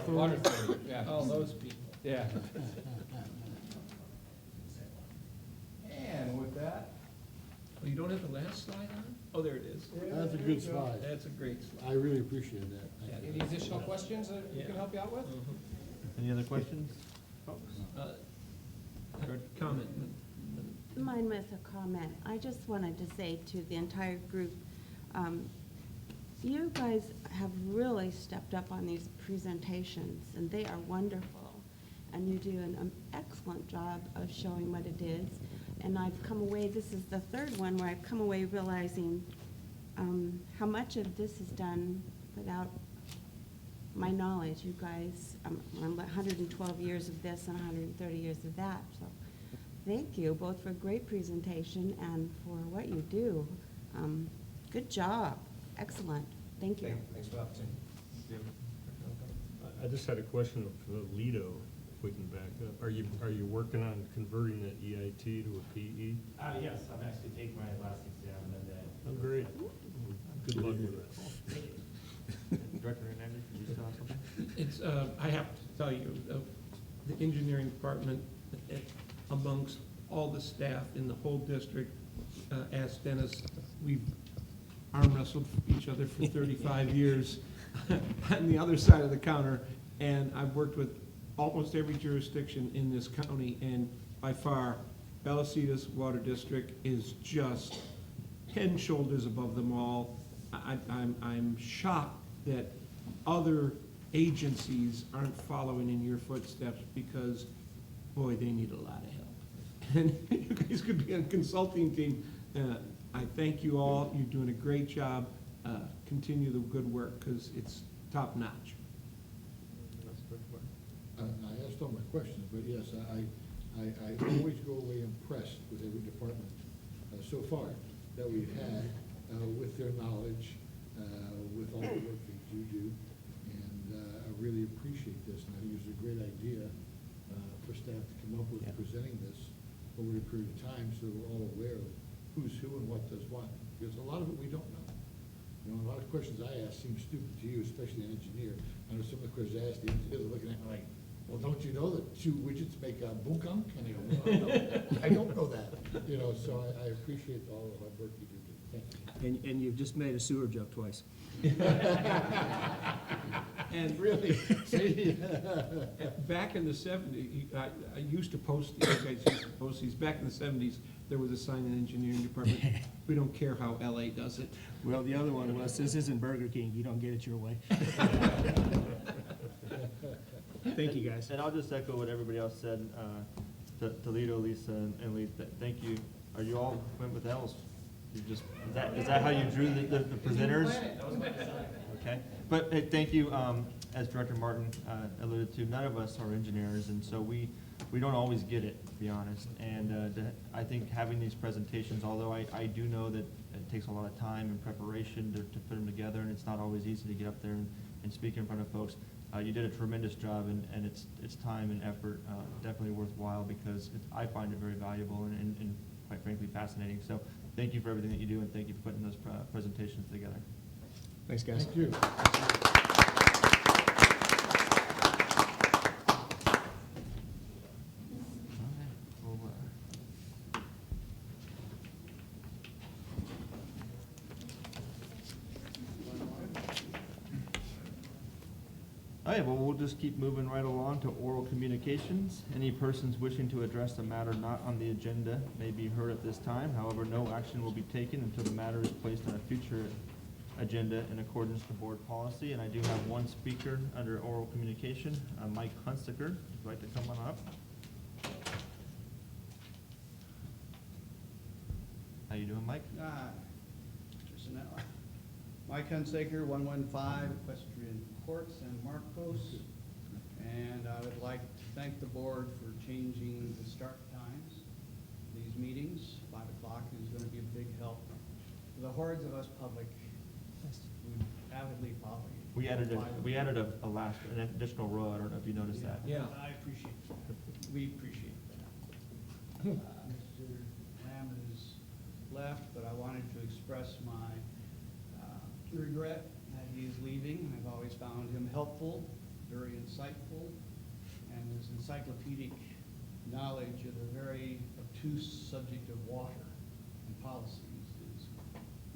Water Authority, yeah. All those people. Yeah. And with that. Oh, you don't have the last slide on? Oh, there it is. That's a good slide. That's a great slide. I really appreciate that. Thank you. Any additional questions that we can help you out with? Any other questions, folks? Comment. Mine was a comment. I just wanted to say to the entire group, you guys have really stepped up on these presentations, and they are wonderful. and you do an excellent job of showing what it is. And I've come away, this is the third one where I've come away realizing how much of this is done without my knowledge. You guys, I'm 112 years of this and 130 years of that. So thank you both for a great presentation and for what you do. Good job. Excellent. Thank you. Thanks for the opportunity. I just had a question of Lido, if we can back up. Are you working on converting that EIT to a PE? Yes, I'm actually taking my last exam Monday. Oh, great. Good luck with that. Director Hernandez, did you still have something? It's, I have to tell you, the engineering department, amongst all the staff in the whole district, asked Dennis, we've arm wrestled each other for 35 years on the other side of the counter, and I've worked with almost every jurisdiction in this county, and by far, Vallecitos Water District is just head and shoulders above them all. I'm shocked that other agencies aren't following in your footsteps, because, boy, they need a lot of help. And you guys could be on a consulting team. I thank you all. You're doing a great job. Continue the good work, because it's top notch. I asked all my questions, but yes, I always go away impressed with every department so far that we've had with their knowledge, with all the work that you do. And I really appreciate this, and I think it's a great idea for staff to come up with presenting this over a period of time, so we're all aware of who's who and what does what. Because a lot of it we don't know. You know, a lot of questions I ask seem stupid to you, especially an engineer. I know some of the questions I ask, the engineers are looking at me like, well, don't you know that 2 widgets make a bookunk? And I go, well, I don't know that. You know, so I appreciate all the hard work you do. Thank you. And you've just made a sewer joke twice. And Really? See? back in the 70s, I used to post, you guys used to post these, back in the 70s, there was a sign in the engineering department, we don't care how LA does it. Well, the other one was, this isn't Burger King, you don't get it your way. Thank you, guys. And I'll just echo what everybody else said. Toledo, Lisa, and Lee, thank you. Are you all went with L's? You just, is that how you drew the presenters? That was my design. Okay, but hey, thank you. As Director Martin alluded to, none of us are engineers, and so we don't always get it, to be honest. And I think having these presentations, although I do know that it takes a lot of time and preparation to put them together, and it's not always easy to get up there and speak in front of folks. You did a tremendous job, and it's time and effort definitely worthwhile, because I find it very valuable and quite frankly fascinating. So thank you for everything that you do, and thank you for putting those presentations together. Thanks, guys. Thank you. All right, well, we'll just keep moving right along to oral communications. Any persons wishing to address a matter not on the agenda may be heard at this time. However, no action will be taken until the matter is placed on a future agenda in accordance with board policy. And I do have one speaker under oral communication, Mike Hunsaker. Would you like to come on up? How you doing, Mike? Mike Hunsaker, 115 Equestrian Court, San Marcos. And I would like to thank the board for changing the start times of these meetings. 5 o'clock is going to be a big help for the hordes of us public who avidly follow you. We added an additional row. I don't know if you noticed that. Yeah. I appreciate that. We appreciate that. Mr. Lamb has left, but I wanted to express my regret that he is leaving. I've always found him helpful, very insightful, and his encyclopedic knowledge of the very obtuse subject of water and policies is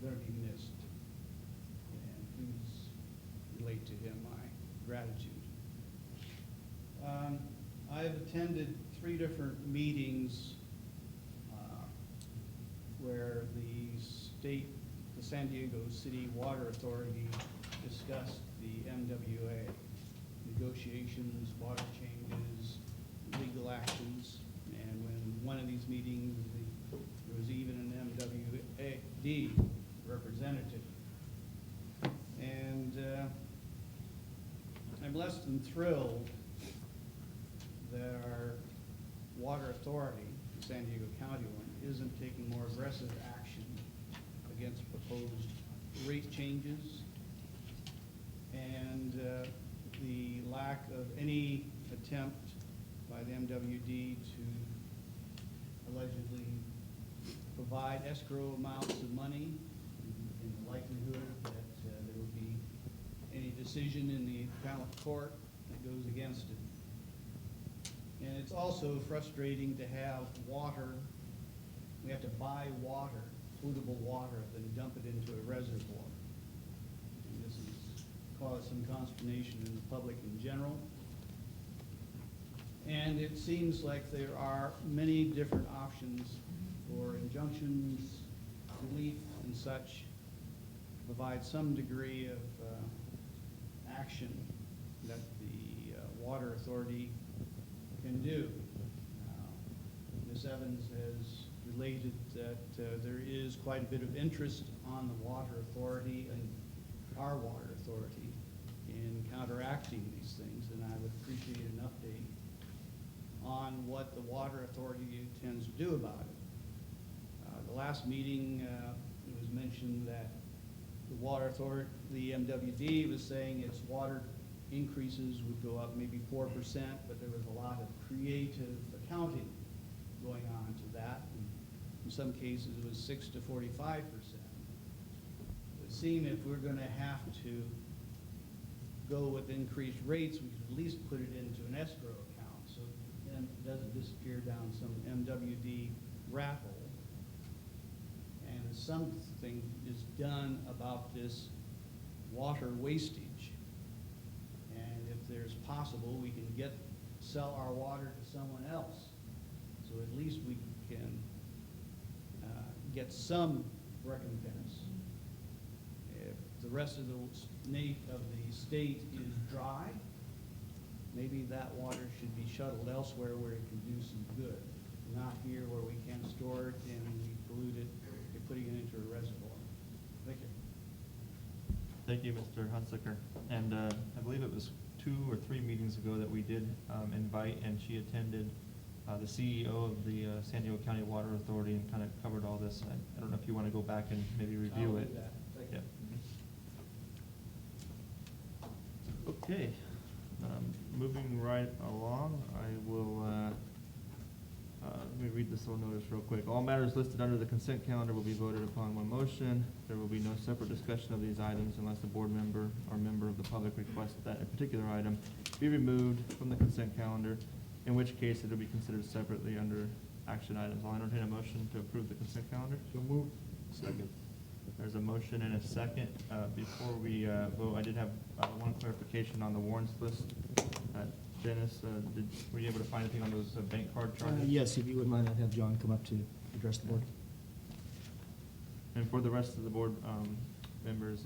going to be missed. And please relate to him my gratitude. I've attended 3 different meetings where the San Diego City Water Authority discussed the MWA, negotiations, water changes, legal actions. And when one of these meetings, there was even an MWD representative. And I'm less than thrilled that our water authority, the San Diego County one, isn't taking more aggressive action against proposed rate changes and the lack of any attempt by the MWD to allegedly provide escrow amounts of money in the likelihood that there will be any decision in the appellate court that goes against it. And it's also frustrating to have water, we have to buy water, potable water, then dump it into a reservoir. And this has caused some consternation in the public in general. And it seems like there are many different options for injunctions, relief, and such, to provide some degree of action that the water authority can do. Ms. Evans has related that there is quite a bit of interest on the water authority and our water authority in counteracting these things, and I would appreciate an update on what the water authority intends to do about it. The last meeting, it was mentioned that the water authority, the MWD was saying its water increases would go up maybe 4%, but there was a lot of creative accounting going on to that. And in some cases, it was 6 to 45%. It would seem if we're going to have to go with increased rates, we should at least put it into an escrow account so then it doesn't disappear down some MWD rat hole. And something is done about this water wastage. And if there's possible, we can sell our water to someone else. So at least we can get some recompense. If the rest of the state is dry, maybe that water should be shuttled elsewhere where it can do some good, not here where we can't store it and we pollute it by putting it into a reservoir. Thank you. Thank you, Mr. Hunsaker. And I believe it was 2 or 3 meetings ago that we did invite, and she attended, the CEO of the San Diego County Water Authority and kind of covered all this. I don't know if you want to go back and maybe review I'll it. do that. Thank you. Yeah. Okay. Moving right along, I will, let me read this little notice real quick. All matters listed under the consent calendar will be voted upon one motion. There will be no separate discussion of these items unless a board member or member of the public requests that a particular item be removed from the consent calendar, in which case it will be considered separately under action items. I'll entertain a motion to approve the consent calendar. So moved. Second. There's a motion and a second. Before we vote, I did have one clarification on the warrants list. Dennis, were you able to find anything on those bank card charges? Yes, if you wouldn't mind, I'd have John come up to address the board. And for the rest of the board members,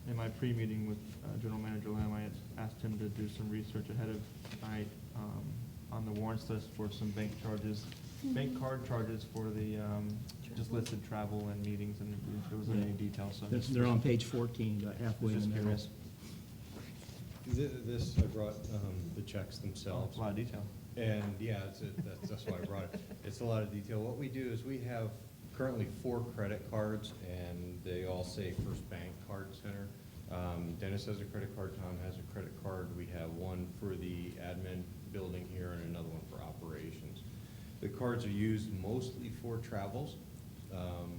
in my pre-meeting with General Manager Lamb, I had asked him to do some research ahead of tonight on the warrants list for some bank charges, bank card charges for the just listed travel and meetings, and there wasn't any details. So They're on page 14, about halfway in Just the middle. curious. This, I brought the checks themselves. A lot of detail. And yeah, that's why I brought it. It's a lot of detail. What we do is we have currently 4 credit cards, and they all say First Bank Card Center. Dennis has a credit card, Tom has a credit card. We have one for the admin building here and another one for operations. The cards are used mostly for travels.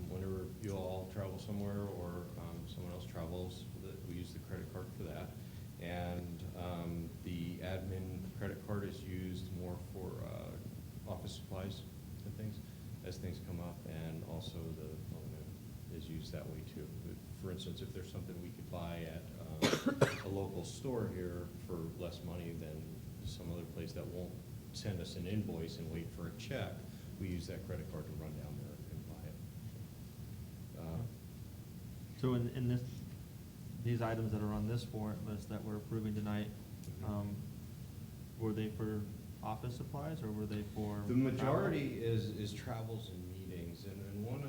Whenever you all travel somewhere or someone else travels, we use the credit card for that. And the admin credit card is used more for office supplies and things as things come up, and also the loan is used that way too. For instance, if there's something we could buy at a local store here for less money than some other place that won't send us an invoice and wait for a check, we use that credit card to run down there and buy it. So in these items that are on this warrant list that we're approving tonight, were they for office supplies, or were they for? The majority is travels and meetings, and one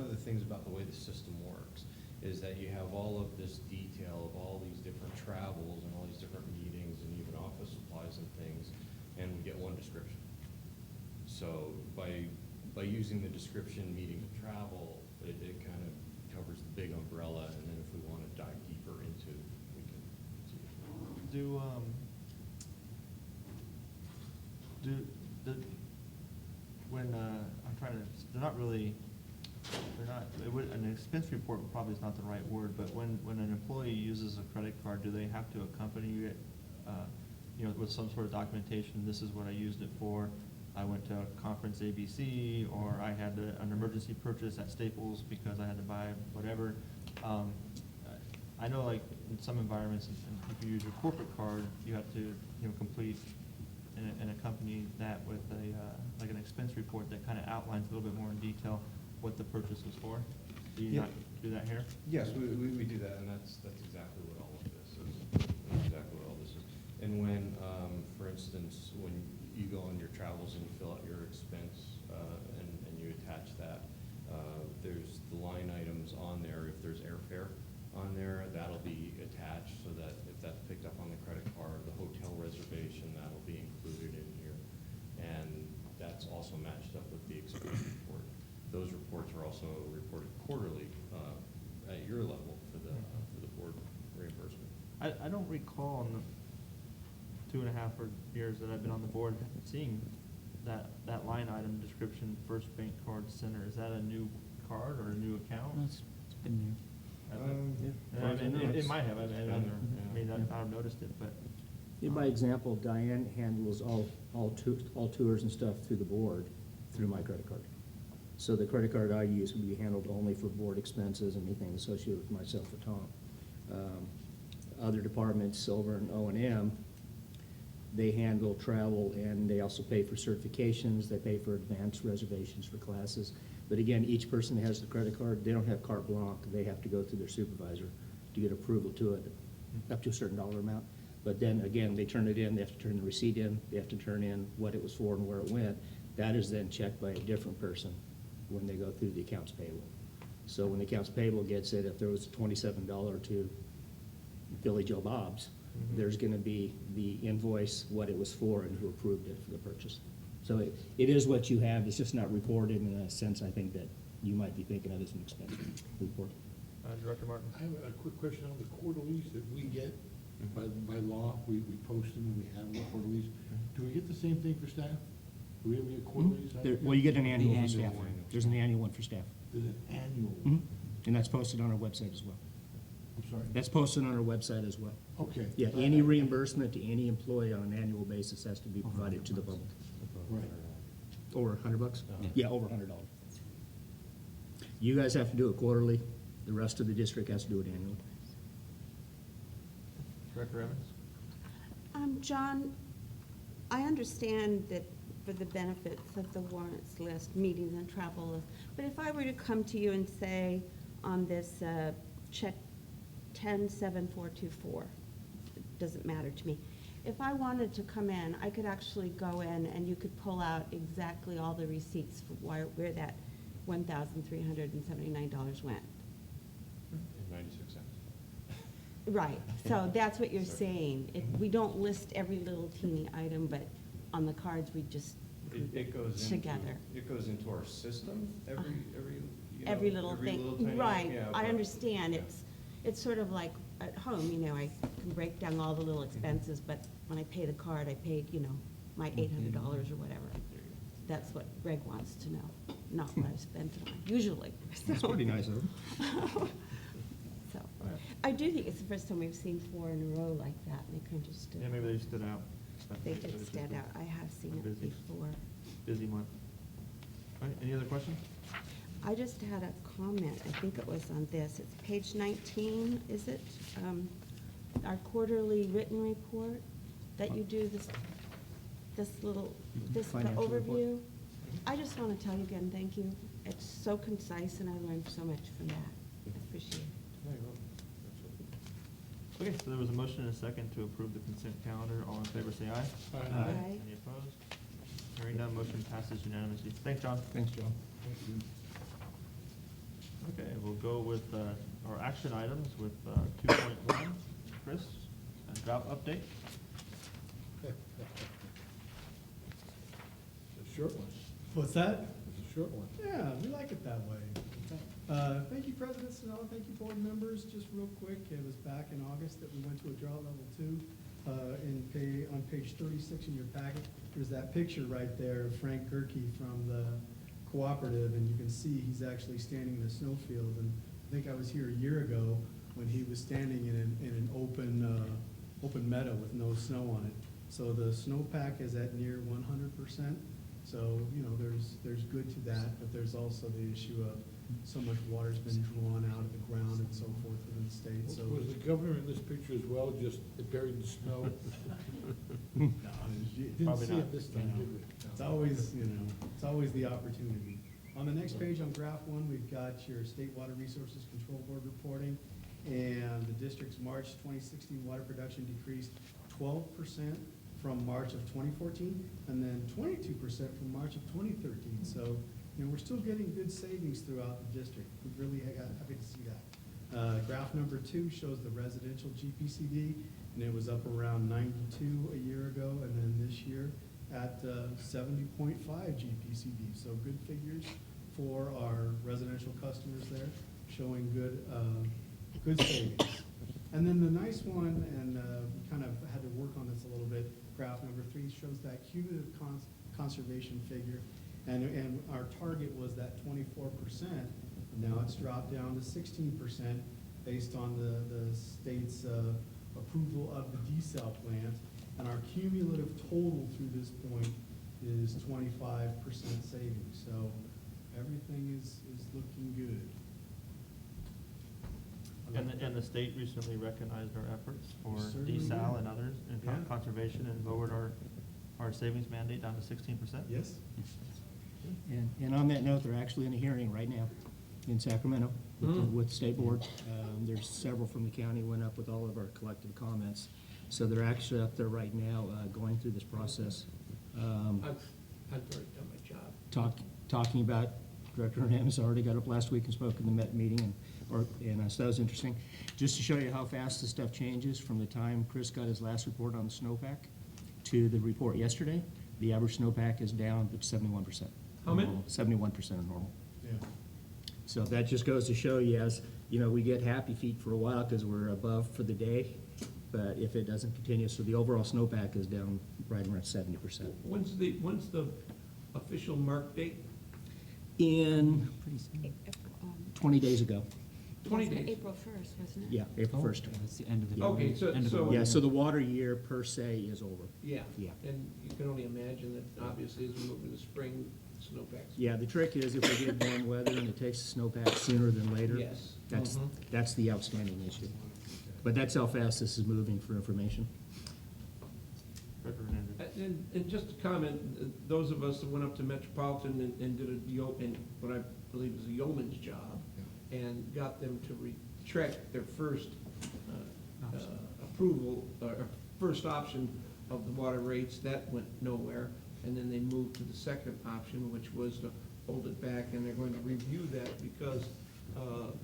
of the things about the way the system works is that you have all of this detail of all these different travels and all these different meetings and even office supplies and things, and we get one description. So by using the description, meetings and travel, it kind of covers the big umbrella, and then if we want to dive deeper into, we can see. An expense report probably is not the right word, but when an employee uses a credit card, do they have to accompany it, with some sort of documentation? This is what I used it for. I went to conference ABC, or I had an emergency purchase at Staples because I had to buy whatever. I know, like, in some environments, if you use your corporate card, you have to, complete and accompany that with like an expense report that kind of outlines a little bit more in detail what the purchase was for. Do you not do that here? Yes, we do that, and that's exactly what all of this is. That's exactly what all this is. And when, for instance, when you go on your travels and you fill out your expense, and you attach that, there's the line items on there. If there's airfare on there, that'll be attached so that if that's picked up on the credit card, the hotel reservation, that'll be included in here. And that's also matched up with the expense report. Those reports are also reported quarterly at your level for the board reimbursement. I don't recall in the 2.5 years that I've been on the board seeing that line item description, First Bank Card Center. Is that a new card or a new account? No, it's been new. It might have. I mean, I've noticed it, but. By example, Diane handles all tours and stuff through the board, through my credit card. So the credit card I use would be handled only for board expenses and anything associated with myself or Tom. Other departments over in O&M, they handle travel, and they also pay for certifications, they pay for advanced reservations for classes. But again, each person that has the credit card, they don't have carte blanche, they have to go through their supervisor to get approval to it, up to a certain dollar amount. But then again, they turn it in, they have to turn the receipt in, they have to turn in what it was for and where it went. That is then checked by a different person when they go through the accounts payable. So when the accounts payable gets it, if there was $27 to Billy Joe Bob's, there's gonna be the invoice, what it was for, and who approved it for the purchase. So it is what you have, it's just not reported in a sense, I think, that you might be thinking of as an expense report. Director Martin? I have a quick question on the quarterlies that we get by law. We post them and we have the quarterlies. Do we get the same thing for staff? Do we ever get quarterlies? Well, you get an annual for staff. There's an annual one for staff. There's an annual. And that's posted on our website as well. I'm sorry? That's posted on our website as well. Okay. Yeah, any reimbursement to any employee on an annual basis has to be provided to the public. Right. Over $100? Yeah, over $100. You guys have to do it quarterly, the rest of the district has to do it annually. Director Evans? John, I understand that for the benefits of the warrants list, meetings and travel list, but if I were to come to you and say on this check 107424, it doesn't matter to me. If I wanted to come in, I could actually go in and you could pull out exactly all the receipts for where that $1,379 went. And 96 cents. Right, so that's what you're saying. We don't list every little teeny item, but on the cards, we just It goes together. It goes into our system every Every little thing, tiny- right, yeah, I but- understand, yeah. it's sort of like at home, I can break down all the little expenses, but when I pay the card, I paid, my $800 or whatever. That's what Greg wants to know, not what I spent it on, usually. That's pretty nice of him. So, I do think it's the first time we've seen 4 in a row like that, and they kind of stood. Yeah, maybe they stood out. They did stand out, I have seen it Busy. before. Busy month. All right, any other questions? I just had a comment, I think it was on this, it's page 19, is it? Our quarterly written report, that you do this little, the Financial report. overview. I just want to tell you again, thank you. It's so concise, and I learned so much from that. I appreciate it. Okay, so there was a motion and a second to approve the consent calendar. All in favor, say aye. Aye. Any opposed? Hearing none, motion passes unanimously. Thanks, John. Thanks, John. Okay, we'll go with our action items with 2.1. Chris, a drought update. It's a short one. What's that? It's a short one. Yeah, we like it that way. Thank you, President Snow, thank you, board members. Just real quick, it was back in August that we went to a drought level 2. On page 36 in your packet, there's that picture right there of Frank Gerke from the cooperative, and you can see he's actually standing in a snowfield. And I think I was here a year ago when he was standing in an open meadow with no snow on it. So the snowpack is at near 100%. So, you know, there's good to that, but there's also the issue of so much water's been drawn out of the ground and so forth within the state, so. Was the governor in this picture as well, just buried in snow? No, you didn't Probably see not. it this time, did we? It's always, you know, it's always the opportunity. On the next page, on graph 1, we've got your State Water Resources Control Board reporting, and the district's March 2016 water production decreased 12% from March of 2014, and then 22% from March of 2013. So, you know, we're still getting good savings throughout the district. We're really happy to see that. Graph number 2 shows the residential GPCD, and it was up around 92 a year ago, and then this year at 70.5 GPCD. So good figures for our residential customers there, showing good savings. And then the nice one, and we kind of had to work on this a little bit, graph number 3 shows that cumulative conservation figure. And our target was that 24%. Now it's dropped down to 16% based on the state's approval of the desal plant. And our cumulative total through this point is 25% savings. So everything is looking good. And the state recently recognized our efforts for Certainly desal did. and others in Yeah. conservation and lowered our savings mandate down to 16%. Yes? And on that note, they're actually in a hearing right now in Sacramento with the state board. There's several from the county went up with all of our collective comments. So they're actually up there right now going through this process. I've already done my job. Talking about, Director Hernandez already got up last week and spoke in the Met meeting, and so that was interesting. Just to show you how fast this stuff changes from the time Chris got his last report on the snowpack to the report yesterday, the average snowpack is down to 71%. How many? 71% of normal. Yeah. So that just goes to show you, as, you know, we get happy feet for a while because we're above for the day, but if it doesn't continue, so the overall snowpack is down right around 70%. When's the official mark date? In 20 days ago. 20 days. April 1st, wasn't it? Yeah, April 1st. That's the end of the. Okay, so. Yeah, so the water year per se is over. Yeah. Yeah. And you can only imagine that obviously as we move into spring, snowpacks. Yeah, the trick is if we get warm weather and it takes the snowpack sooner than later. Yes. That's the outstanding issue. But that's how fast this is moving for information. Director Hernandez. And just to comment, those of us that went up to Metropolitan and did and what I believe is a yeoman's job, and got them to retract their first approval, or first option of the water rates, that went nowhere. And then they moved to the second option, which was to hold it back, and they're going to review that because,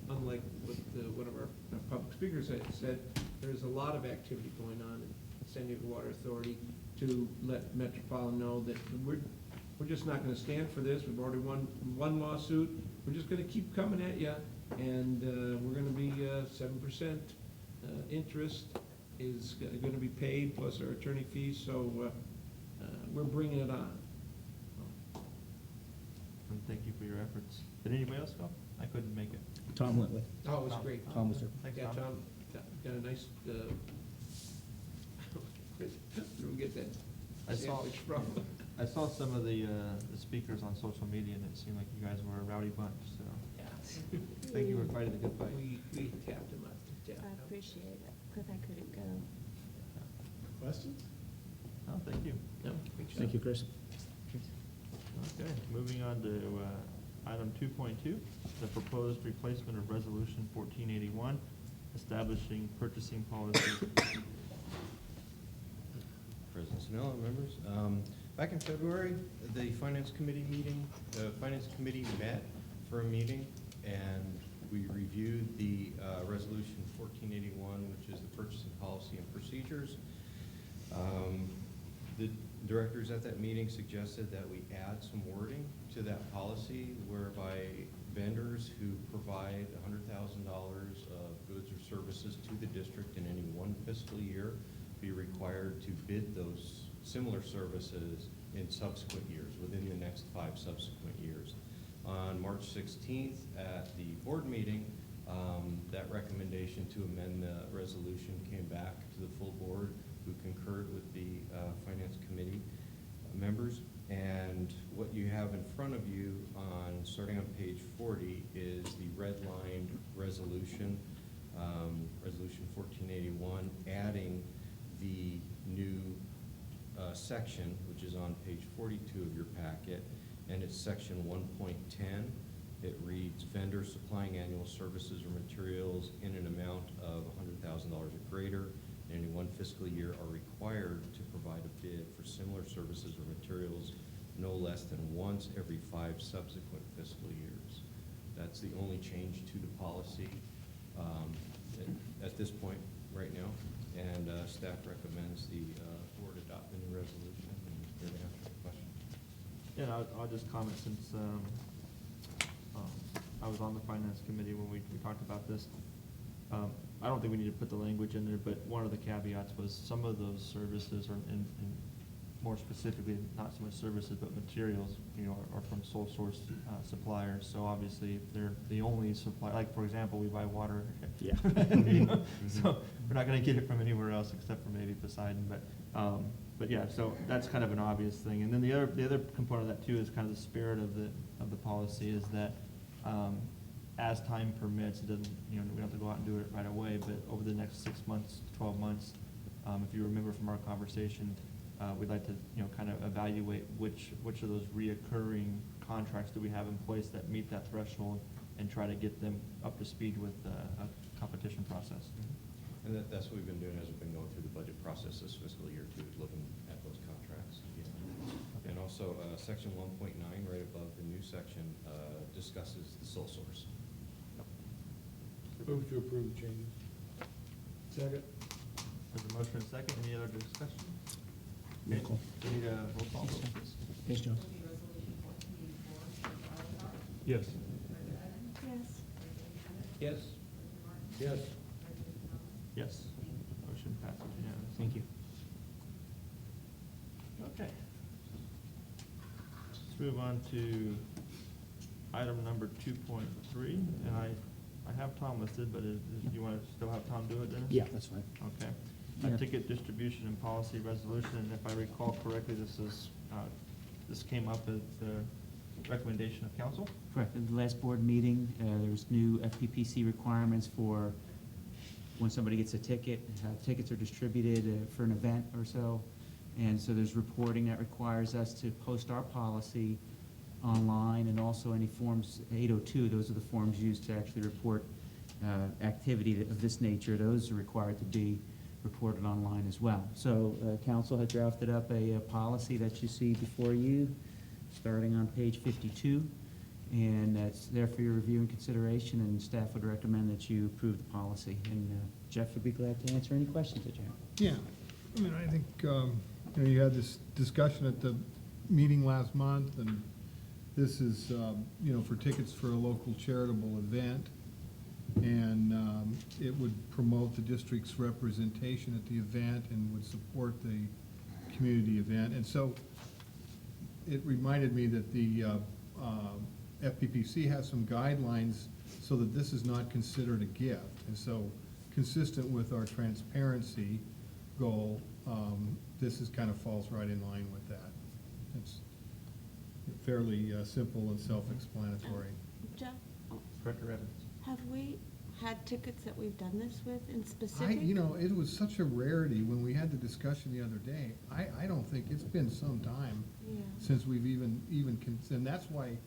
unlike what one of our public speakers had said, there's a lot of activity going on in San Diego Water Authority to let Metropolitan know that we're just not gonna stand for this. We've already won one lawsuit. We're just gonna keep coming at you, and we're gonna be 7% interest is gonna be paid, plus our attorney fees, so we're bringing it on. And thank you for your efforts. Did anybody else go? I couldn't make it. Tom went with. Oh, it was great. Tom was there. Thanks, Yeah, Tom. Tom, got a nice, where we get that I saw- sandwich from? I saw some of the speakers on social media, and it seemed like you guys were a rowdy bunch, so Yeah. thank you for fighting the good fight. We tapped him up to death. I appreciate it, because I couldn't go. Questions? Oh, thank you. No, great job. Thank you, Chris. Okay, moving on to item 2.2, the proposed replacement of Resolution 1481. establishing purchasing policies. President Snell, members. Back in February, the Finance Committee met for a meeting, and we reviewed the Resolution 1481, which is the purchasing policy and procedures. The directors at that meeting suggested that we add some wording to that policy whereby vendors who provide $100,000 of goods or services to the district in any one fiscal year be required to bid those similar services in subsequent years, within the next 5 subsequent years. On March 16th at the board meeting, that recommendation to amend the resolution came back to the full board, who concurred with the Finance Committee members. And what you have in front of you starting on page 40 is the redlined resolution, Resolution 1481, adding the new section, which is on page 42 of your packet, and it's section 1.10. It reads, vendors supplying annual services or materials in an amount of $100,000 or greater in any one fiscal year are required to provide a bid for similar services or materials no less than once every 5 subsequent fiscal years. That's the only change to the policy at this point right now, and staff recommends the board adopt the new resolution. And here to answer the question. Yeah, I'll just comment since I was on the Finance Committee when we talked about this. I don't think we need to put the language in there, but one of the caveats was some of those services are, and more specifically, not so much services, but materials, are from sole source suppliers. So obviously, if they're the only supplier, like for example, we buy water. Yeah. So we're not gonna get it from anywhere else except for maybe Poseidon, but yeah, so that's kind of an obvious thing. And then the other component of that too is kind of the spirit of the policy is that, as time permits, it doesn't, we don't have to go out and do it right away, but over the next 6 months, 12 months, if you remember from our conversation, we'd like to, kind of evaluate which of those reoccurring contracts do we have in place that meet that threshold and try to get them up to speed with a competition process. And that's what we've been doing as we've been going through the budget process this fiscal year too, looking at those contracts. And also, section 1.9, right above the new section, discusses the sole source. Move to approve the changes. Second. There's a motion and a second. Any other discussion? Nickel. We need a roll call vote, please. Yes, John? Yes. Yes. Yes. Yes. Yes. Motion passes unanimously. Thank you. Okay. Let's move on to item number 2.3, and I have Tom listed, but you want to still have Tom do it, Dennis? Yeah, that's fine. Okay. Yeah. A ticket distribution and policy resolution, and if I recall correctly, this came up as the recommendation of council? Correct. At the last board meeting, there was new FPPC requirements for when somebody gets a ticket, how tickets are distributed for an event or so. And so there's reporting that requires us to post our policy online, and also any forms, 802, those are the forms used to actually report activity of this nature. Those are required to be reported online as well. So council had drafted up a policy that you see before you, starting on page 52, and that's there for your review and consideration, and staff would recommend that you approve the policy. And Jeff would be glad to answer any questions that you have. Yeah, I think, you had this discussion at the meeting last month, and this is, for tickets for a local charitable event, and it would promote the district's representation at the event and would support the community event. And so it reminded me that the FPPC has some guidelines so that this is not considered a gift. And so, consistent with our transparency goal, this is kind of falls right in line with that. It's fairly simple and self-explanatory. Jeff, Director Evans. have we had tickets that we've done this with in specific? It was such a rarity when we had the discussion the other day. I don't think, it's been some time Yeah. since we've and that's why,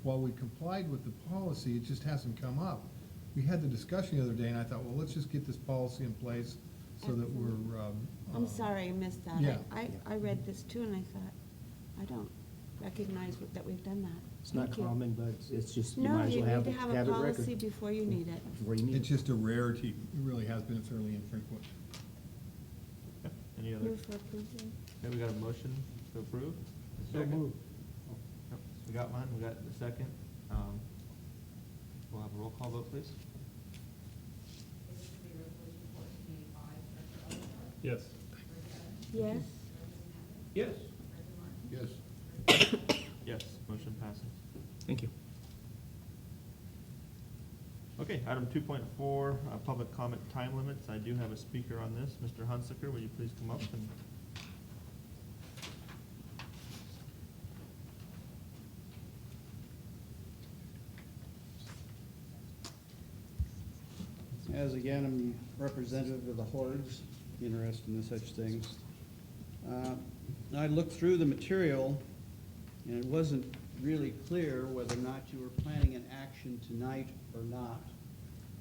while we complied with the policy, it just hasn't come up. we had the discussion the other day, and I thought, well, let's just get this policy in place so that we're. I'm sorry I missed that. Yeah. I read this too, and I thought, I don't recognize that we've done that. It's not Thank you. common, but it's just, you No, might as you well have need it, to have have a it policy record. before you need it. Before you need It's it. just a rarity. It really has been fairly infrequent. Okay, any other? Move for approval. Okay, we got a motion to approve? A So second? moved. Yep, we got one, we got the second. We'll have a roll call vote, please. Yes. Yes? Yes. Yes. Yes, motion passes. Thank you. Okay, item 2.4, public comment time limits. I do have a speaker on this. Mr. Hunsaker, will you please come up and? As again, I'm representative of the hordes, interested in such things. I looked through the material, and it wasn't really clear whether or not you were planning an action tonight or not,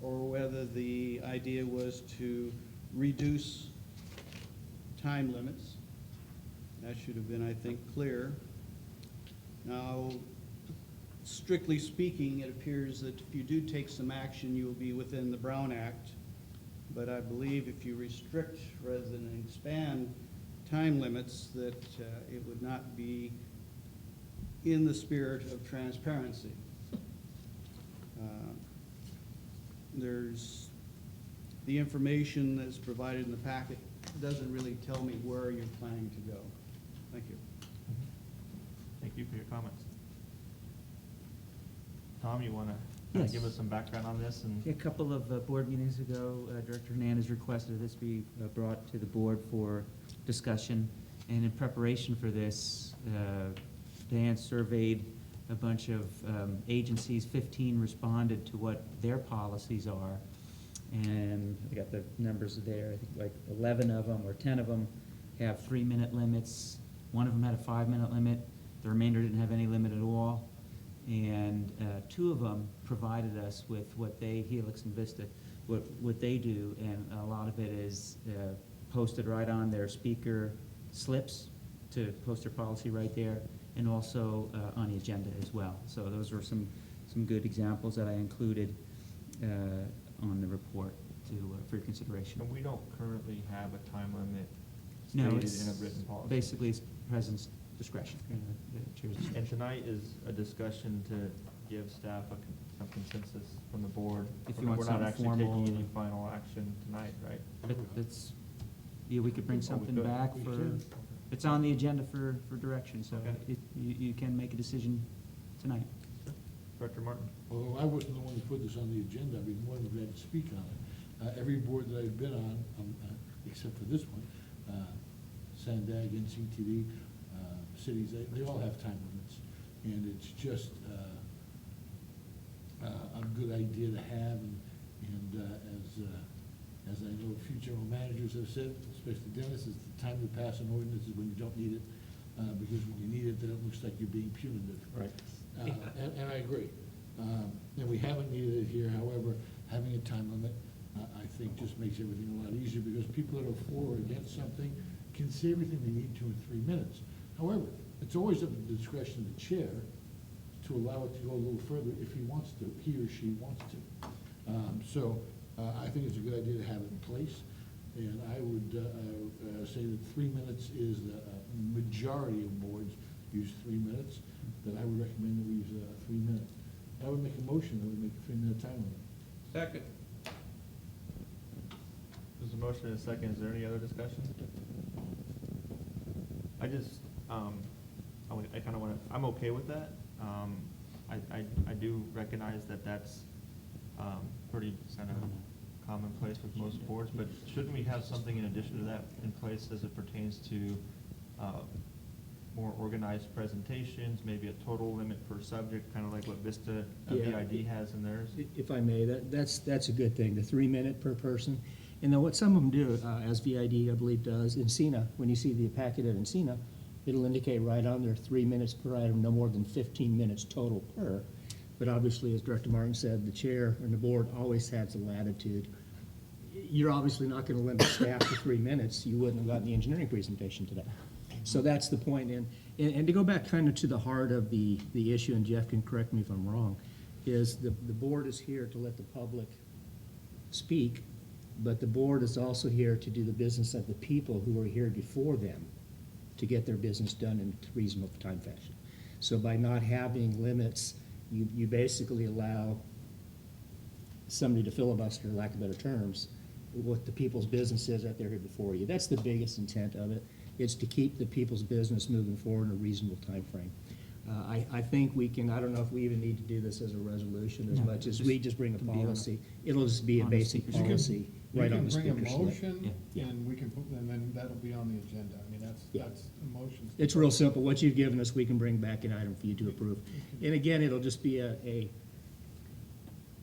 or whether the idea was to reduce time limits. That should have been, I think, clear. Now, strictly speaking, it appears that if you do take some action, you will be within the Brown Act. But I believe if you restrict rather than expand time limits, that it would not be in the spirit of transparency. There's the information that's provided in the packet doesn't really tell me where you're planning to go. Thank you. Thank you for your comments. Tom, you want to Yes. give us some background on this? And A couple of board meetings ago, Director Hernandez requested this be brought to the board for discussion. And in preparation for this, Dan surveyed a bunch of agencies. 15 responded to what their policies are. And I got the numbers there. I think like 11 of them or 10 of them have 3-minute limits. One of them had a 5-minute limit. The remainder didn't have any limit at all. And 2 of them provided us with what they, Helix and Vista, what they do, and a lot of it is posted right on their speaker slips to post their policy right there, and also on the agenda as well. So those were some good examples that I included on the report for your consideration. we don't currently have a time limit No, stated it's in a written policy. basically it's president's discretion, the chair's discretion. And tonight is a discussion to give staff some consensus from the board. If you want We're not something actually formal. taking any final action tonight, right? But that's, yeah, we could bring Oh, we something could. back We for, could. it's on the agenda for direction, so Okay. you can make a decision tonight. Director Martin? Although I wasn't the one who put this on the agenda, I'd be more than glad to speak on it. Every board that I've been on, except for this one, Sandag, NCTD, cities, they all have time limits. And it's just a good idea to have, and as I know future general managers have said, especially Dennis, is the time to pass an ordinance is when you don't need it, because when you need it, then it looks like you're being punitive. Right. And I agree. And we haven't needed it here, however, having a time limit, I think just makes everything a lot easier, because people that are for or against something can say everything they need to in 3 minutes. However, it's always up to the discretion of the chair to allow it to go a little further if he wants to, he or she wants to. So I think it's a good idea to have it in place, and I would say that 3 minutes is the majority of boards use 3 minutes, that I would recommend that we use 3 minutes. I would make a motion that we make a 3-minute time limit. Second. There's a motion and a second. Is there any other discussion? I just, I kind of want to, I'm okay with that. I do recognize that that's pretty kind of commonplace with most boards, but shouldn't we have something in addition to that in place as it pertains to more organized presentations, maybe a total limit per subject, kind of like what Vista Yeah. VID has in theirs? If I may, that's a good thing, the 3-minute per person. And then what some of them do, as VID, I believe, does, Encina, when you see the packet at Encina, it'll indicate right on there 3 minutes per item, no more than 15 minutes total per. But obviously, as Director Martin said, the chair and the board always has the latitude. You're obviously not gonna limit staff to 3 minutes. You wouldn't have gotten the engineering presentation today. So that's the point. And to go back kind of to the heart of the issue, and Jeff can correct me if I'm wrong, is the board is here to let the public speak, but the board is also here to do the business of the people who are here before them to get their business done in a reasonable time fashion. So by not having limits, you basically allow somebody to filibuster, lack of better terms, what the people's business is that they're here before you. That's the biggest intent of it. It's to keep the people's business moving forward in a reasonable timeframe. I think we can, I don't know if we even need to do this as a resolution as No, much as just we just bring a can be on a- policy. It'll just be a on the basic speaker's slip. policy right on the You speaker's can slip. bring a motion, Yeah. and we can put, and then that'll be on the agenda. I mean, that's Yeah. a motion. It's real simple. What you've given us, we can bring back an item for you to approve. And again, it'll just be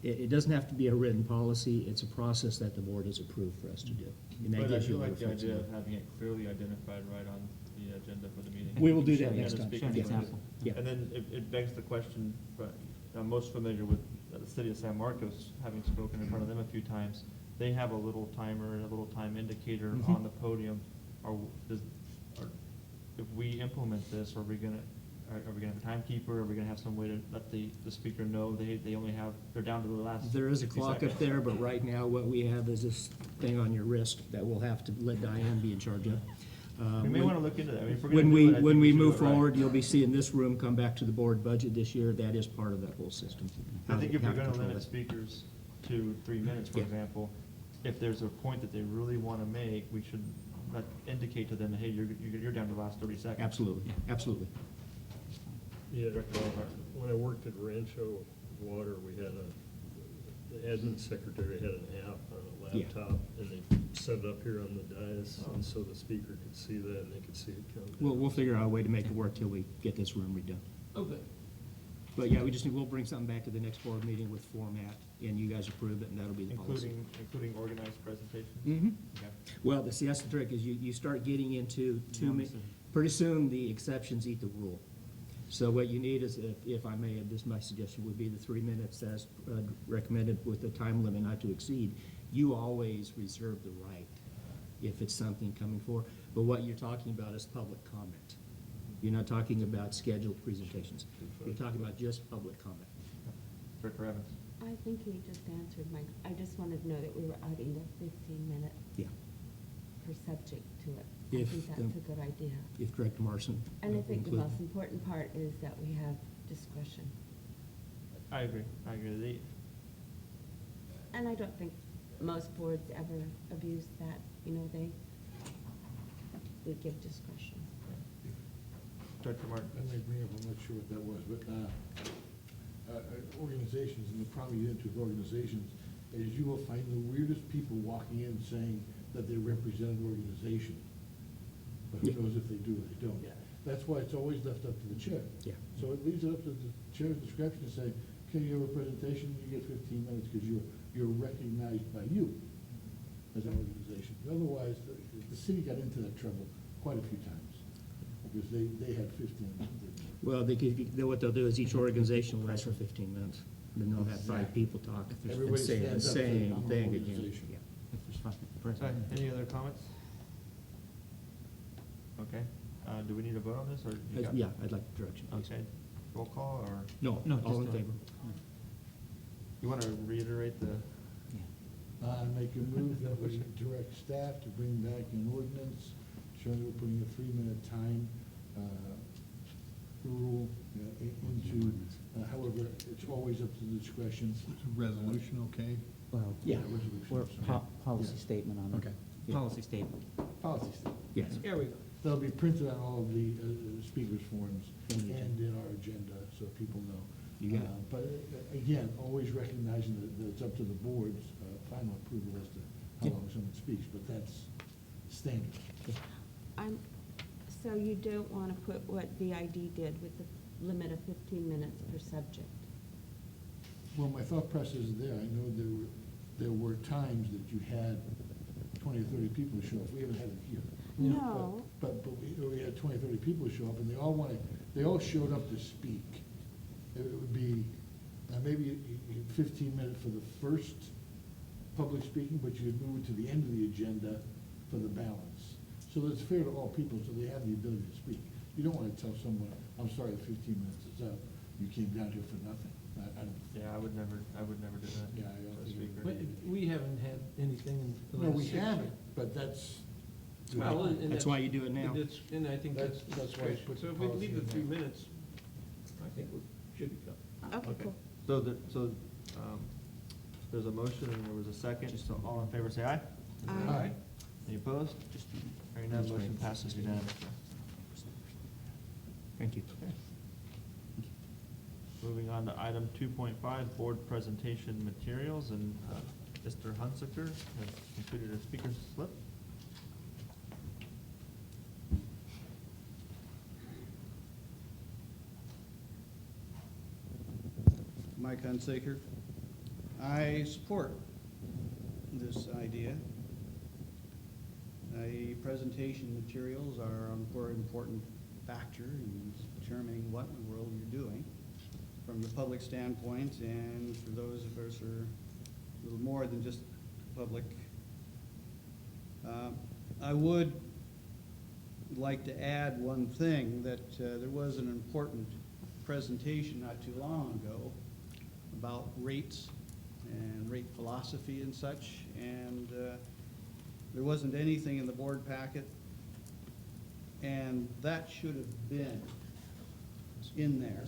it doesn't have to be a written policy. It's a process that the board has approved for us to do. And that But I gives do you a like little the idea of flexibility. having it clearly identified right on the agenda for the meeting. We will do that Showing next the time. speaker Show an Yeah. example. Yeah. And then it begs the question, but I'm most familiar with the city of San Marcos, having spoken in front of them a few times. They have a little timer and a little time indicator Mhm. on the podium. If we implement this, are we gonna have a timekeeper? Are we gonna have some way to let the speaker know they only have, they're down to the last There is a 60 clock up seconds? there, but right now what we have is this thing on your wrist that we'll have to let Diane be in charge of. We may When- wanna look into that. I mean, if we're gonna When do we, it, I think when we should do move it right. forward, you'll be seeing this room come back to the board budget this year. That is part of that whole system. I think if How you're to gonna control limit that. speakers to 3 minutes, for Yeah. example, if there's a point that they really wanna make, we should indicate to them, hey, you're down to the last 30 seconds. Absolutely, absolutely. Yeah, Director Earnhardt. when I worked at Rancho Water, we had the admin secretary had an app on a Yeah. laptop, and they set it up here on the dais, and so the speaker could see that, and they could see it count down. We'll figure out a way to make it work till we get this room redone. Okay. But yeah, we'll bring something back to the next board meeting with format, and you guys approve it, and that'll be the policy. Including organized presentations? Mhm. Okay. Well, that's the trick, is you start getting into pretty soon the exceptions eat the rule. So what you need is, if I may, this my suggestion would be the 3 minutes as recommended with the time limit not to exceed. You always reserve the right if it's something coming forward. But what you're talking about is public comment. You're not talking about scheduled presentations. You're talking about just public comment. Director Evans? I think he just answered I just wanted to know that we were adding the 15-minute Yeah. per subject to it. I If think the- that's a good idea. If Director Marson. And I think the include- most important part is that we have discretion. I agree. And I don't think most boards ever abuse that, we give discretion. Director Martin? I may bring up, I'm not sure what that was, but organizations, and the problem you get into with organizations is you will find the weirdest people walking in saying that they represent an organization. But who Yeah. knows if they do or they don't. That's why it's always left up to the chair. Yeah. So it leaves it up to the chair's discretion to say, okay, you have a presentation, you get 15 minutes because you're recognized by you as an organization. Otherwise, the city got into that trouble quite a few times because they had 15 minutes. Well, what they'll do is each organization will ask for 15 minutes. Then they'll have 5 people talk and Everybody say the stands up saying, same "I'm an thing again. organization." Yeah. If there's five people All right, present. any other comments? Okay, do we need a vote on this, or? you got- Yeah, I'd like direction, please. Okay, roll call, or No, No, all in just, favor? you wanna reiterate the? I make a move that we direct staff to bring back an ordinance showing that we're putting a 3-minute time rule into, however, it's always up to the discretion. Resolution, okay? Well, Yeah. Resolution, or sorry. policy Yeah. statement on it. Okay. Policy statement. Policy statement. Yes. There we go. That'll be printed on all of the speakers' forms In the and in our agenda, so people know. You got it. But again, always recognizing that it's up to the board's final approval as to how Yeah. long someone speaks, but that's standard. So you don't want to put what VID did with the limit of 15 minutes per subject? Well, my thought process is there. I know there were times that you had 20 or 30 people show up. We haven't had it here. No. But we had 20, 30 people show up, and they all showed up to speak. It would be And maybe 15 minutes for the first public speaking, but you'd move it to the end of the agenda for the balance. So that it's fair to all people, so they have the ability to speak. You don't want to tell someone, I'm sorry, the 15 minutes is up, you came down here for nothing. I don't. Yeah, I would never do that. Yeah, I don't to a think it speaker. We haven't had anything in the No, last we 6 years. haven't, but that's. Well, and That's why you do it now. And I think that's That's why it's great. put So the if we policy leave the in 3 there. minutes, I think we should be covered. Okay, cool. So, there's a motion and there was a second, so all in favor say aye. Aye. Any opposed? Hearing none, motion passes unanimously. Thank you. Moving on to item 2.5, board presentation materials, and Mr. Hunsaker has completed a speaker's slip. Mike Hunsaker. I support this idea. Presentation materials are a very important factor in determining what in the world you're doing from the public standpoint, and for those of us who are a little more than just public. I would like to add one thing, that there was an important presentation not too long ago about rates and rate philosophy and such, and there wasn't anything in the board packet, and that should have been in there.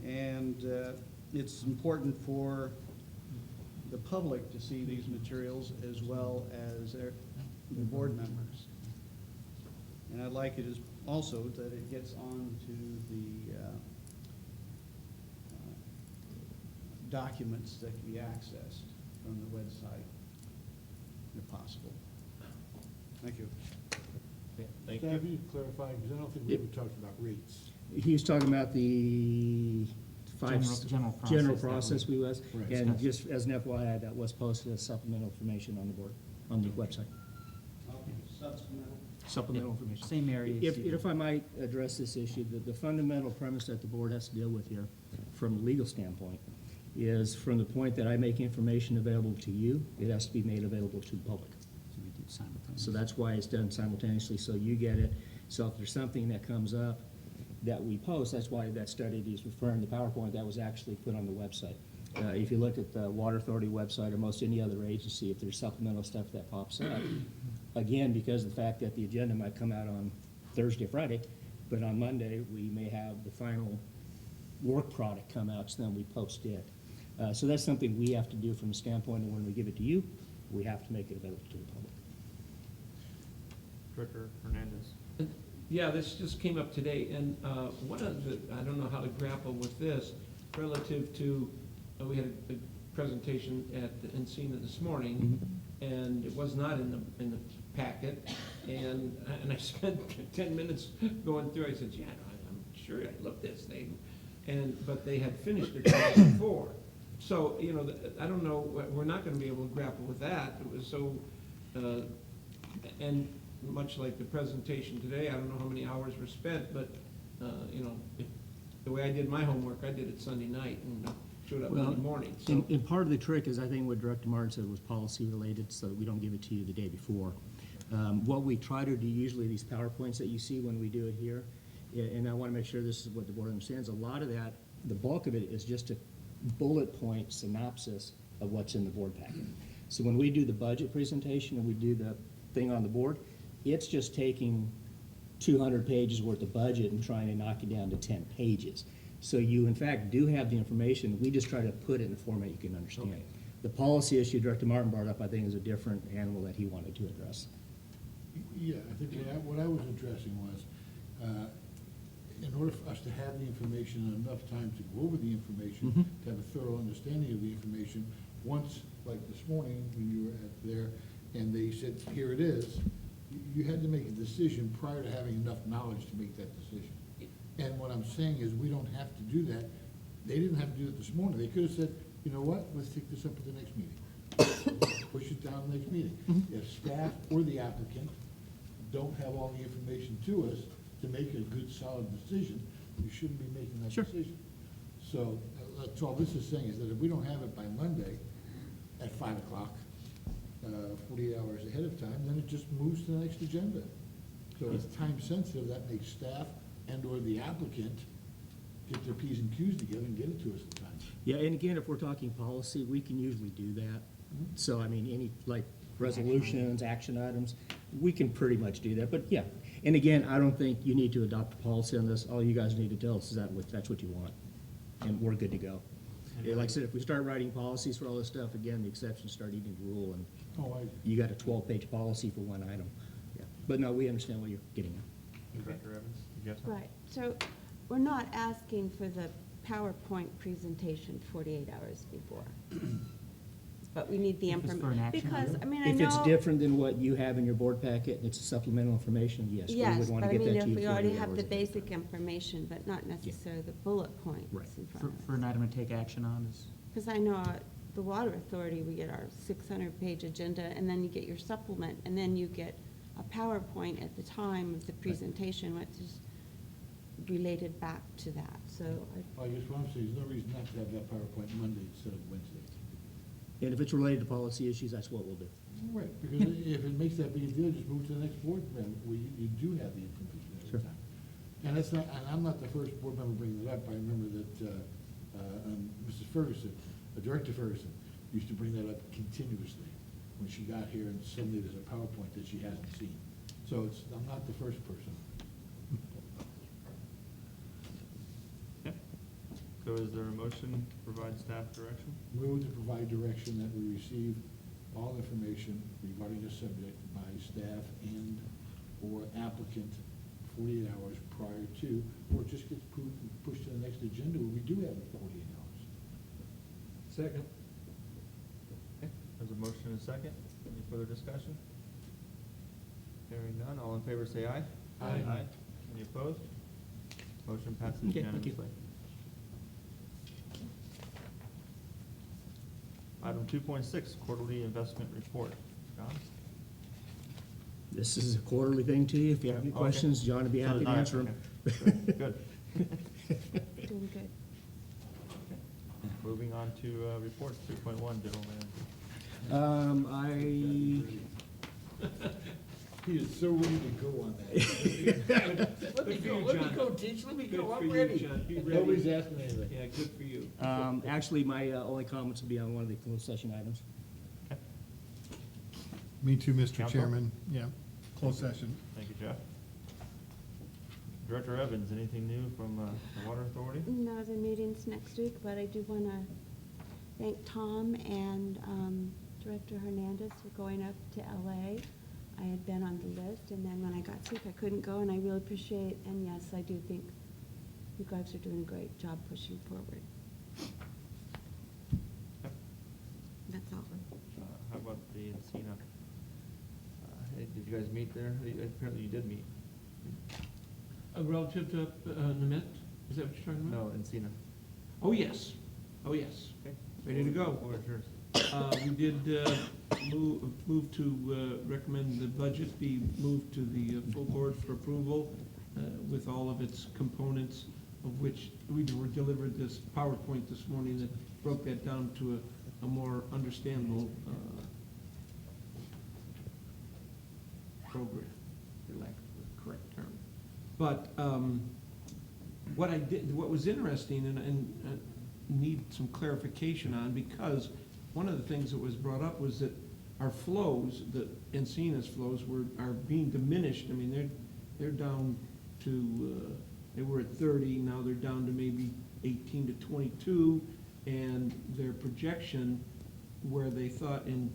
And it's important for the public to see these materials as well as the board members. And I'd like it as also that it gets on to the documents that can be accessed from the website, if possible. Thank you. Thank Staff, you. you clarify, because I don't think we ever talked about rates. He was talking about the general process we was, Right. and just as an FYI, that was posted as supplemental information on the board, on the website. Supplemental information. Same area. If I might address this issue, the fundamental premise that the board has to deal with here, from a legal standpoint, is from the point that I make information available to you, it has to be made available to the public. So we do simultaneously. So that's why it's done simultaneously, so you get it. So if there's something that comes up that we post, that's why that study he's referring to, PowerPoint, that was actually put on the website. If you look at the Water Authority website or most any other agency, if there's supplemental stuff that pops up, again, because of the fact that the agenda might come out on Thursday or Friday, but on Monday, we may have the final work product come out, so then we post it. So that's something we have to do from the standpoint of when we give it to you, we have to make it available to the public. Director Hernandez. Yeah, this just came up today, and one of the, I don't know how to grapple with this, relative to, we had a presentation at Encina this morning, and it was not in the packet, and I spent 10 minutes going through. I said, yeah, I'm sure I looked at this thing, but they had finished it before. So, you know, I don't know, we're not gonna be able to grapple with that. It was so, and much like the presentation today, I don't know how many hours were spent, but, you know, the way I did my homework, I did it Sunday night and showed up Monday morning, so. And part of the trick is, I think what Director Martin said was policy related, so that we don't give it to you the day before. What we try to do, usually these PowerPoints that you see when we do it here, and I want to make sure this is what the board understands, a lot of that, the bulk of it is just a bullet point synopsis of what's in the board packet. So when we do the budget presentation and we do the thing on the board, it's just taking 200 pages worth of budget and trying to knock it down to 10 pages. So you, in fact, do have the information. We just try to put it in a format you can understand. Okay. The policy issue Director Martin brought up, I think, is a different animal that he wanted to address. Yeah, I think what I was addressing was, in order for us to have the information and enough time to go over the information, to have a thorough understanding of the information, once, like this morning, when you were there, and they said, here it is, you had to make a decision prior to having enough knowledge to make that decision. And what I'm saying is, we don't have to do that. They didn't have to do it this morning. They could have said, you know what, let's take this up at the next meeting. Push it down the next meeting. If staff or the applicant don't have all the information to us to make a good, solid decision, we shouldn't be making that decision. So, that's all this is saying, is that if we don't have it by Monday at 5 o'clock, 48 hours ahead of time, then it just moves to the next agenda. So it's time sensitive, that makes staff and/or the applicant get their Ps and Qs together and get it to us in time. Yeah, and again, if we're talking policy, we can usually do that. So, I mean, any, like, resolutions, action items, we can pretty much do that, but yeah. And again, I don't think you need to adopt a policy on this. All you guys need to tell us is that's what you want, and we're good to go. Yeah, like I said, if we start writing policies for all this stuff, again, the exceptions start eating the rule, and you got a 12-page policy for one item. Yeah, but no, we understand what you're getting at. Director Evans, you got something? Right, so we're not asking for the PowerPoint presentation 48 hours before. But we need the If it's for an information. action Because, item? I mean, I know. If it's different than what you have in your board packet, and it's supplemental information, yes, we Yes, would want but to I get mean, that if to you we 48 already have hours the ahead of basic time. information, but not necessarily the bullet points Right. in front of us. For an item to take action on is, Because I know at the Water Authority, we get our 600-page agenda, and then you get your supplement, and then you get a PowerPoint at the time of the presentation, which is related back to that, so. I guess what I'm saying, there's no reason not to have that PowerPoint Monday instead of Wednesday. And if it's related to policy issues, that's what we'll do. Right, because if it makes that big a deal, just move to the next board member, where you do have the information at Sure. the time. And that's not, and I'm not the first board member bringing it up, I remember that, Mrs. Ferguson, Director Ferguson, used to bring that up continuously when she got here, and suddenly there's a PowerPoint that she hasn't seen. So it's, I'm not the first person. So is there a motion to provide staff direction? Move to provide direction that we receive all information regarding the subject by staff and/or applicant 48 hours prior to, or it just gets pushed to the next agenda where we do have it 48 hours. Second. Okay, there's a motion and a second. Any further discussion? Hearing none, all in favor say aye. Aye. Any opposed? Motion passes Okay, thank you. unanimously. Item 2.6, quarterly investment report. John? This is a quarterly thing to you. If you have any Okay. questions, John would be So happy to not- answer them. okay. Good. Doing good. Moving on to reports, 3.1, General Manager. He is so ready to go on that. Let me Good for go, you, let me John. go, teach, let me Good go, for I'm you, ready. John. Be ready. Nobody's asking anything. Yeah, good for you. Actually, my only comments will be on one of the closed session items. Me too, Mr. Counsel? Chairman. Yeah, closed session. Thank you, Jeff. Director Evans, anything new from the Water Authority? No, the meeting's next week, but I do want to thank Tom and Director Hernandez for going up to LA. I had been on the list, and then when I got sick, I couldn't go, and I really appreciate, and yes, I do think you guys are doing a great job pushing forward. That's all. How about the Encina? Hey, did you guys meet there? Apparently you did meet. Relative to Nemeth, is that what you're talking about? No, Encina. Oh, yes. Oh, yes. Okay. Ready to go. Floor is yours. We did move to recommend the budget be moved to the full board for approval with all of its components, of which we were delivered this PowerPoint this morning that broke that down to a more understandable program, for lack of a correct term. But what was interesting, and need some clarification on, because one of the things that was brought up was that our flows, the Encina's flows, are being diminished. I mean, they're down to, they were at 30, now they're down to maybe 18 to 22, and their projection, where they thought in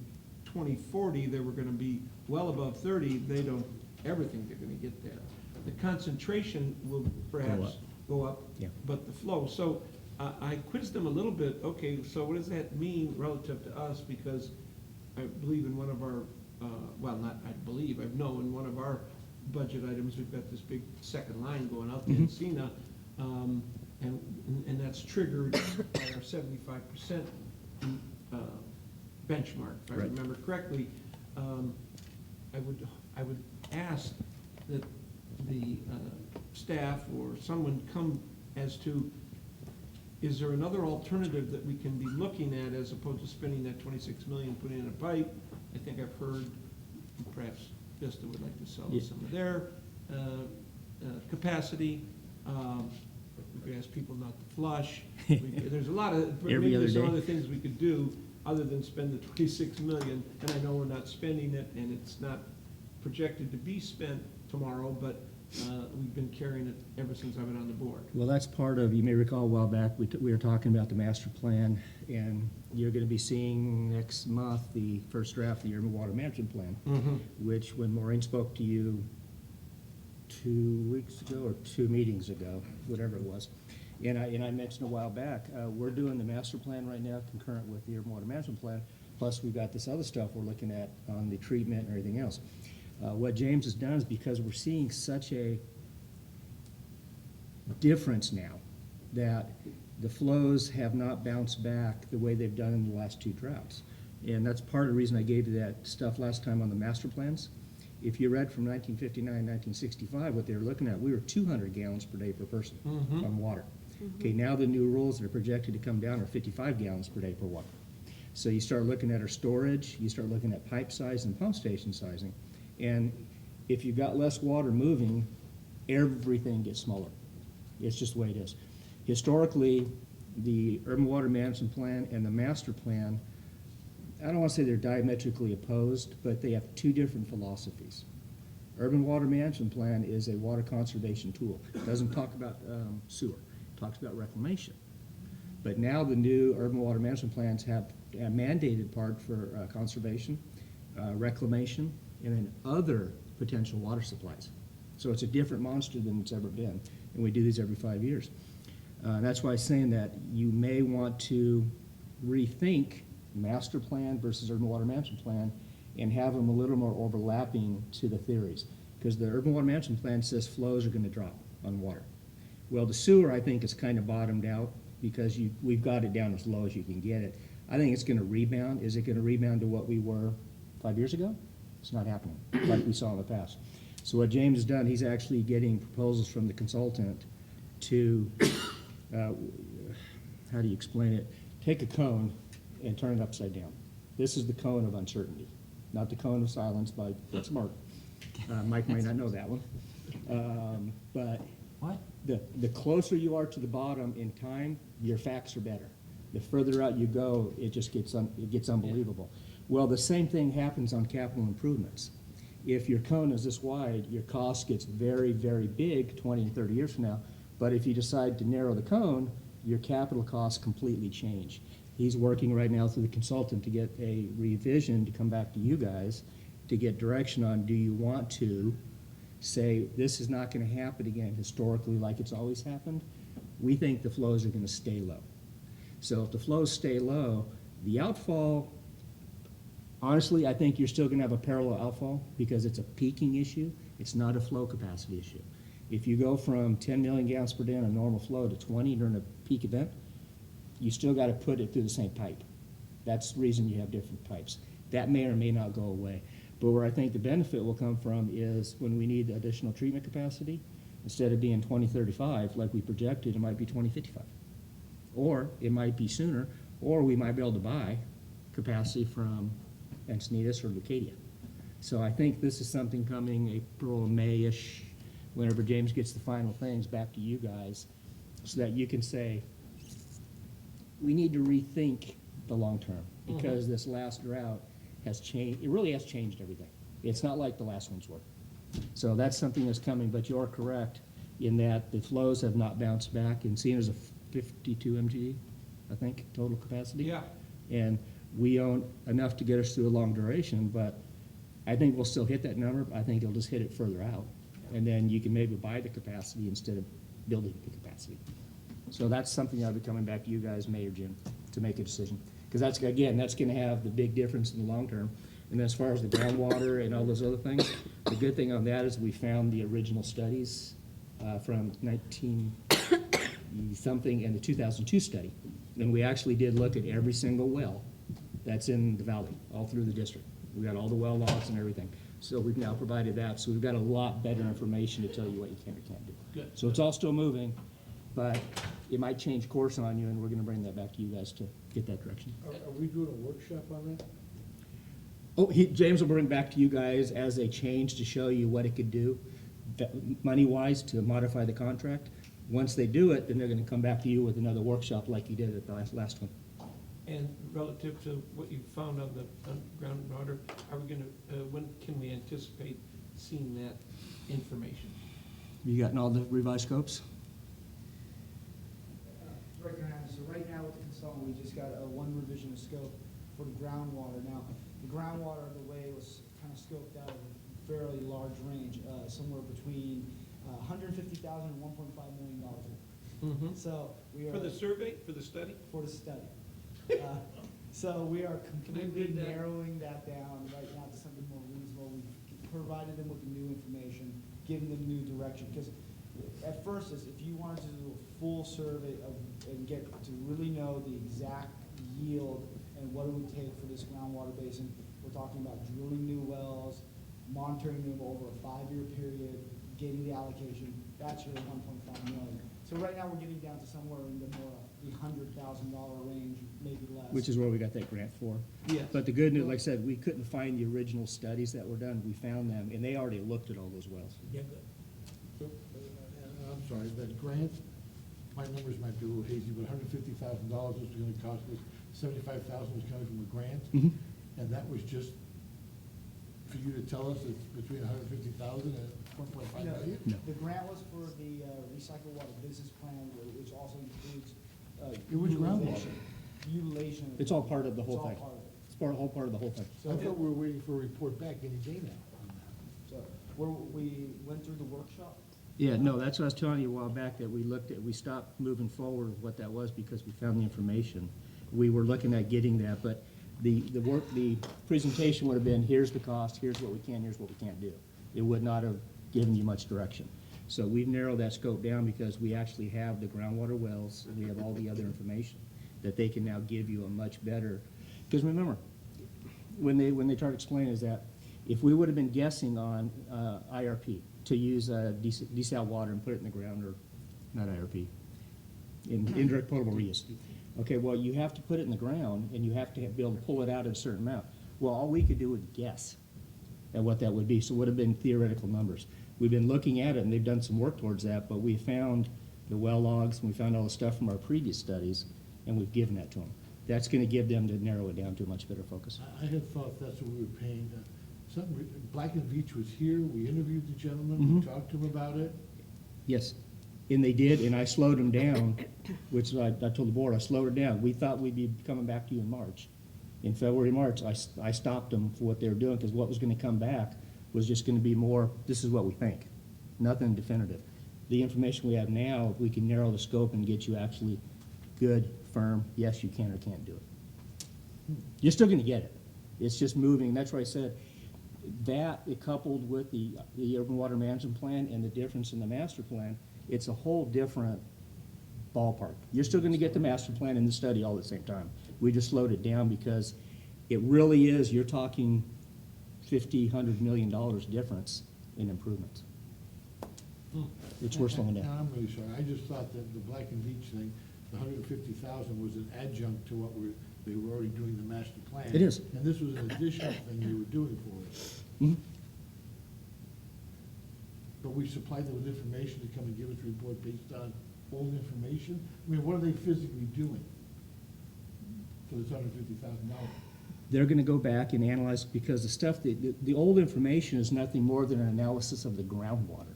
2040 they were gonna be well above 30, they don't ever think they're gonna get there. The concentration will perhaps go up, Yeah. but the flow. So I quizzed them a little bit, okay, so what does that mean relative to us? Because I believe in one of our, well, not I believe, I know in one of our budget items, we've got this big second line going out to Encina, and that's triggered by our 75% benchmark, if I Right. remember correctly. I would ask that the staff or someone come as to is there another alternative that we can be looking at as opposed to spending that 26 million putting in a pipe? I think I've heard perhaps Vista would like to sell us some of their capacity. We could ask people not to flush. There's a lot of, maybe there's some other things we could do other than spend the 26 million. And I know we're not spending it, and it's not projected to be spent tomorrow, but we've been carrying it ever since I've been on the board. Well, that's part of, you may recall a while back, we were talking about the master plan, and you're gonna be seeing next month the first draft of the urban water management plan, which when Maureen spoke to you 2 weeks ago or 2 meetings ago, whatever it was, and I mentioned a while back, we're doing the master plan right now concurrent with the urban water management plan, plus we've got this other stuff we're looking at on the treatment and everything else. What James has done is, because we're seeing such a difference now that the flows have not bounced back the way they've done in the last 2 droughts. And that's part of the reason I gave you that stuff last time on the master plans. If you read from 1959, 1965, what they were looking at, we were 200 gallons per day per person on water. Okay, now the new rules that are projected to come down are 55 gallons per day per water. So you start looking at our storage, you start looking at pipe size and pump station sizing. And if you've got less water moving, everything gets smaller. It's just the way it is. Historically, the urban water management plan and the master plan, I don't want to say they're diametrically opposed, but they have 2 different philosophies. Urban water management plan is a water conservation tool. It doesn't talk about sewer. It talks about reclamation. But now the new urban water management plans have a mandated part for conservation, reclamation, and then other potential water supplies. So it's a different monster than it's ever been, and we do these every 5 years. That's why I'm saying that you may want to rethink master plan versus urban water management plan and have them a little more overlapping to the theories. Because the urban water management plan says flows are going to drop on water. Well, the sewer, I think, is kind of bottomed out because we've got it down as low as you can get it. I think it's going to rebound. Is it going to rebound to what we were 5 years ago? It's not happening like we saw in the past. So what James has done, he's actually getting proposals from the consultant to, how do you explain it? Take a cone and turn it upside down. This is the cone of uncertainty, not the cone of silence by Fritz Mark. Mike might not know that one. But What? the closer you are to the bottom in time, your facts are better. The further out you go, it just gets unbelievable. Well, the same thing happens on capital improvements. If your cone is this wide, your cost gets very, very big 20 and 30 years from now. But if you decide to narrow the cone, your capital costs completely change. He's working right now through the consultant to get a revision to come back to you guys to get direction on, do you want to say this is not going to happen again historically like it's always happened? We think the flows are going to stay low. So if the flows stay low, the outfall, honestly, I think you're still going to have a parallel outfall because it's a peaking issue. It's not a flow capacity issue. If you go from 10 million gallons per day on a normal flow to 20 during a peak event, you still got to put it through the same pipe. That's the reason you have different pipes. That may or may not go away. But where I think the benefit will come from is when we need additional treatment capacity, instead of being 2035 like we projected, it might be 2055. Or it might be sooner, or we might be able to buy capacity from Encinitas or Leucadia. So I think this is something coming April, May-ish, whenever James gets the final things back to you guys, so that you can say, we need to rethink the long term, because this last drought has changed, it really has changed everything. It's not like the last ones were. So that's something that's coming, but you're correct in that the flows have not bounced back, and seeing as a 52 MGD, I think, total capacity. Yeah. And we own enough to get us through a long duration, but I think we'll still hit that number. I think it'll just hit it further out. And then you can maybe buy the capacity instead of building the capacity. So that's something I'll be coming back to you guys, May or June, to make a decision. Because that's, again, that's going to have the big difference in the long term. And then as far as the groundwater and all those other things, the good thing on that is we found the original studies from 19-something and the 2002 study. And we actually did look at every single well that's in the valley, all through the district. We got all the well logs and everything. So we've now provided that. So we've got a lot better information to tell you what you can or can't do. Good. So it's all still moving, but it might change course on you, and we're gonna bring that back to you guys to get that direction. Are we doing a workshop on that? Oh, James will bring back to you guys as a change to show you what it could do, money-wise, to modify the contract. Once they do it, then they're gonna come back to you with another workshop like you did at the last one. And relative to what you found on the groundwater, are we gonna, when can we anticipate seeing that information? You gotten all the revised scopes? So right now with the consultant, we just got one revision of scope for the groundwater. Now, the groundwater, the way it was kind of scoped out, is a fairly large range, somewhere between $150,000 and $1.5 million. Mhm. So we are. For the survey, for the study? For the study. So we are completely read that? narrowing that down right now to something more reasonable. We've provided them with the new information, given them new direction, because at first, if you wanted to do a full survey and get to really know the exact yield and what it would take for this groundwater basin, we're talking about drilling new wells, monitoring them over a 5-year period, getting the allocation. That's your 1.5 million. So right now, we're getting down to somewhere in the more the $100,000 range, maybe less. Which is where we got that grant for. Yes. But the good news, like I said, we couldn't find the original studies that were done. We found them, and they already looked at all those wells. Yeah, good. So, I'm sorry, that grant, my numbers might be a little hazy, but $150,000 was gonna cost us, $75,000 was coming from a grant, Mhm. and that was just for you to tell us it's between $150,000 and $1.5 No, million? No. the grant was for the recycled water business plan, which also includes It was utilization. groundwater. Utilization. It's all part of the whole It's all thing. part of it. It's all part of the whole thing. I thought we were waiting for a report back any day now on that. So, we went through the workshop. Yeah, no, that's what I was telling you a while back, that we stopped moving forward with what that was because we found the information. We were looking at getting that, but the presentation would have been, here's the cost, here's what we can, here's what we can't do. It would not have given you much direction. So we've narrowed that scope down because we actually have the groundwater wells, and we have all the other information that they can now give you a much better, because remember, when they tried to explain is that if we would have been guessing on IRP, to use desal water and put it in the ground, or not IRP, indirect potable reuse. Okay, well, you have to put it in the ground, and you have to be able to pull it out at a certain amount. Well, all we could do was guess at what that would be, so it would have been theoretical numbers. We've been looking at it, and they've done some work towards that, but we found the well logs, and we found all the stuff from our previous studies, and we've given that to them. That's gonna give them to narrow it down to a much better focus. I had thought that's what we were paying. Black and Veatch was here, we interviewed the gentleman, we talked to him about it. Yes, and they did, and I slowed them down, which I told the board, I slowed it down. We thought we'd be coming back to you in March. In February, March, I stopped them for what they were doing, because what was gonna come back was just gonna be more, this is what we think, nothing definitive. The information we have now, we can narrow the scope and get you actually good, firm, yes, you can or can't do it. You're still gonna get it. It's just moving, that's why I said, that coupled with the urban water management plan and the difference in the master plan, it's a whole different ballpark. You're still gonna get the master plan and the study all at the same time. We just slowed it down because it really is, you're talking $50, $100 million difference in improvements. Which we're slowing And down. I'm really sorry, I just thought that the Black and Veatch thing, the $150,000 was an adjunct to what they were already doing the master plan. It is. And this was an additional thing they were doing for us. Mhm. But we supplied them with information to come and give us a report based on old information? I mean, what are they physically doing for this $150,000? They're gonna go back and analyze, because the stuff, the old information is nothing more than an analysis of the groundwater.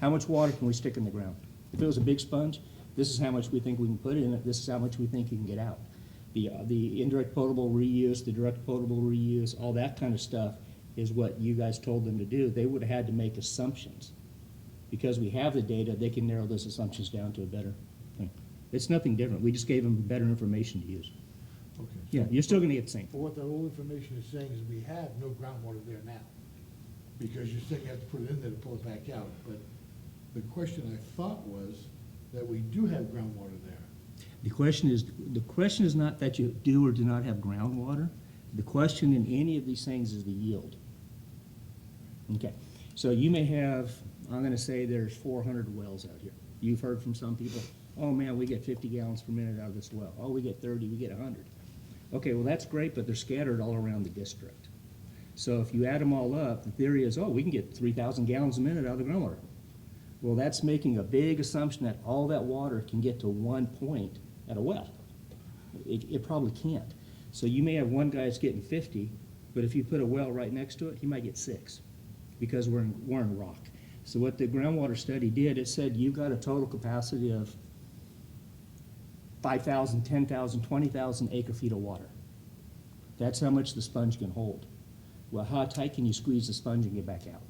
How much water can we stick in the ground? If it was a big sponge, this is how much we think we can put in it, this is how much we think you can get out. The indirect potable reuse, the direct potable reuse, all that kind of stuff is what you guys told them to do. They would have had to make assumptions. Because we have the data, they can narrow those assumptions down to a better thing. It's nothing different, we just gave them better information to use. Okay. Yeah, you're still gonna get the same. But what that old information is saying is we have no groundwater there now. Because you're saying you have to put it in there to pull it back out. But the question I thought was that we do have groundwater there. The question is not that you do or do not have groundwater. The question in any of these things is the yield. Okay, so you may have, I'm gonna say there's 400 wells out here. You've heard from some people, oh man, we get 50 gallons per minute out of this well. Oh, we get 30, we get 100. Okay, well, that's great, but they're scattered all around the district. So if you add them all up, the theory is, oh, we can get 3,000 gallons a minute out of the groundwater. Well, that's making a big assumption that all that water can get to one point at a well. It probably can't. So you may have one guy that's getting 50, but if you put a well right next to it, he might get 6 because we're in rock. So what the groundwater study did, it said you've got a total capacity of 5,000, 10,000, 20,000 acre feet of water. That's how much the sponge can hold. Well, how tight can you squeeze the sponge and get back out?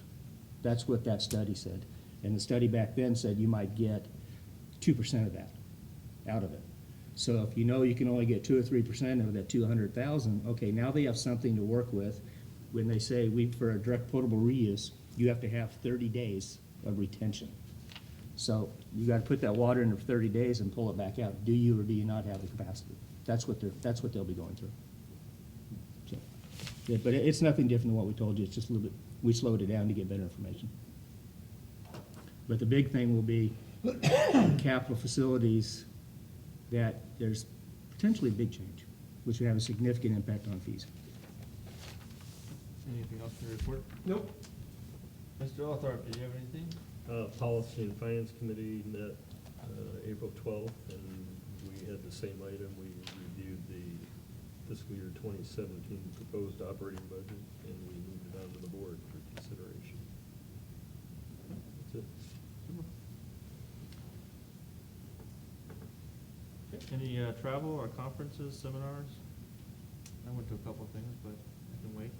That's what that study said. And the study back then said you might get 2% of that out of it. So if you know you can only get 2 or 3% of that 200,000, okay, now they have something to work with. When they say for a direct potable reuse, you have to have 30 days of retention. So you got to put that water in for 30 days and pull it back out. Do you or do you not have the capacity? That's what they'll be going through. So, yeah, but it's nothing different than what we told you. It's just a little bit, we slowed it down to get better information. But the big thing will be capital facilities, that there's potentially a big change, which would have a significant impact on fees. Anything else to report? Nope. Mr. Althorpe, do you have anything? Policy and Finance Committee met April 12th, and we had the same item. We reviewed the fiscal year 2017 proposed operating budget, and we moved it on to the board for consideration. That's it. Any travel or conferences, seminars? I went to a couple of things, but I can wait.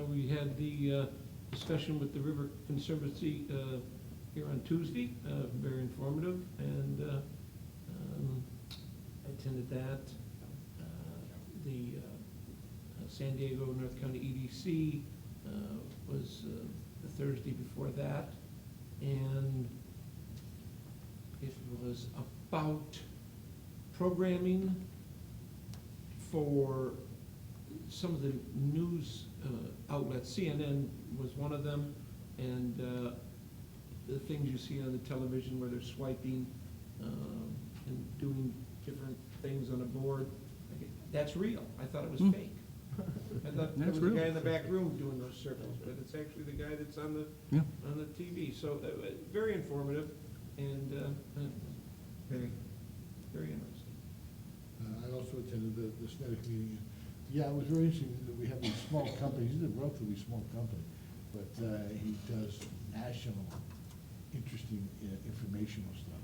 We had the discussion with the River Conservancy here on Tuesday, very informative, and I attended that. The San Diego North County EDC was the Thursday before that, and it was about programming for some of the news outlets. CNN was one of them, and the things you see on the television where they're swiping and doing different things on a board, that's real. I thought it was fake. I thought it was the guy in the back room doing those circles, but it's actually the guy that's on the TV. So very informative and very, very interesting. I also attended the SNEDIC meeting. Yeah, it was very interesting that we have these small companies. He's a relatively small company, but he does national, interesting informational stuff,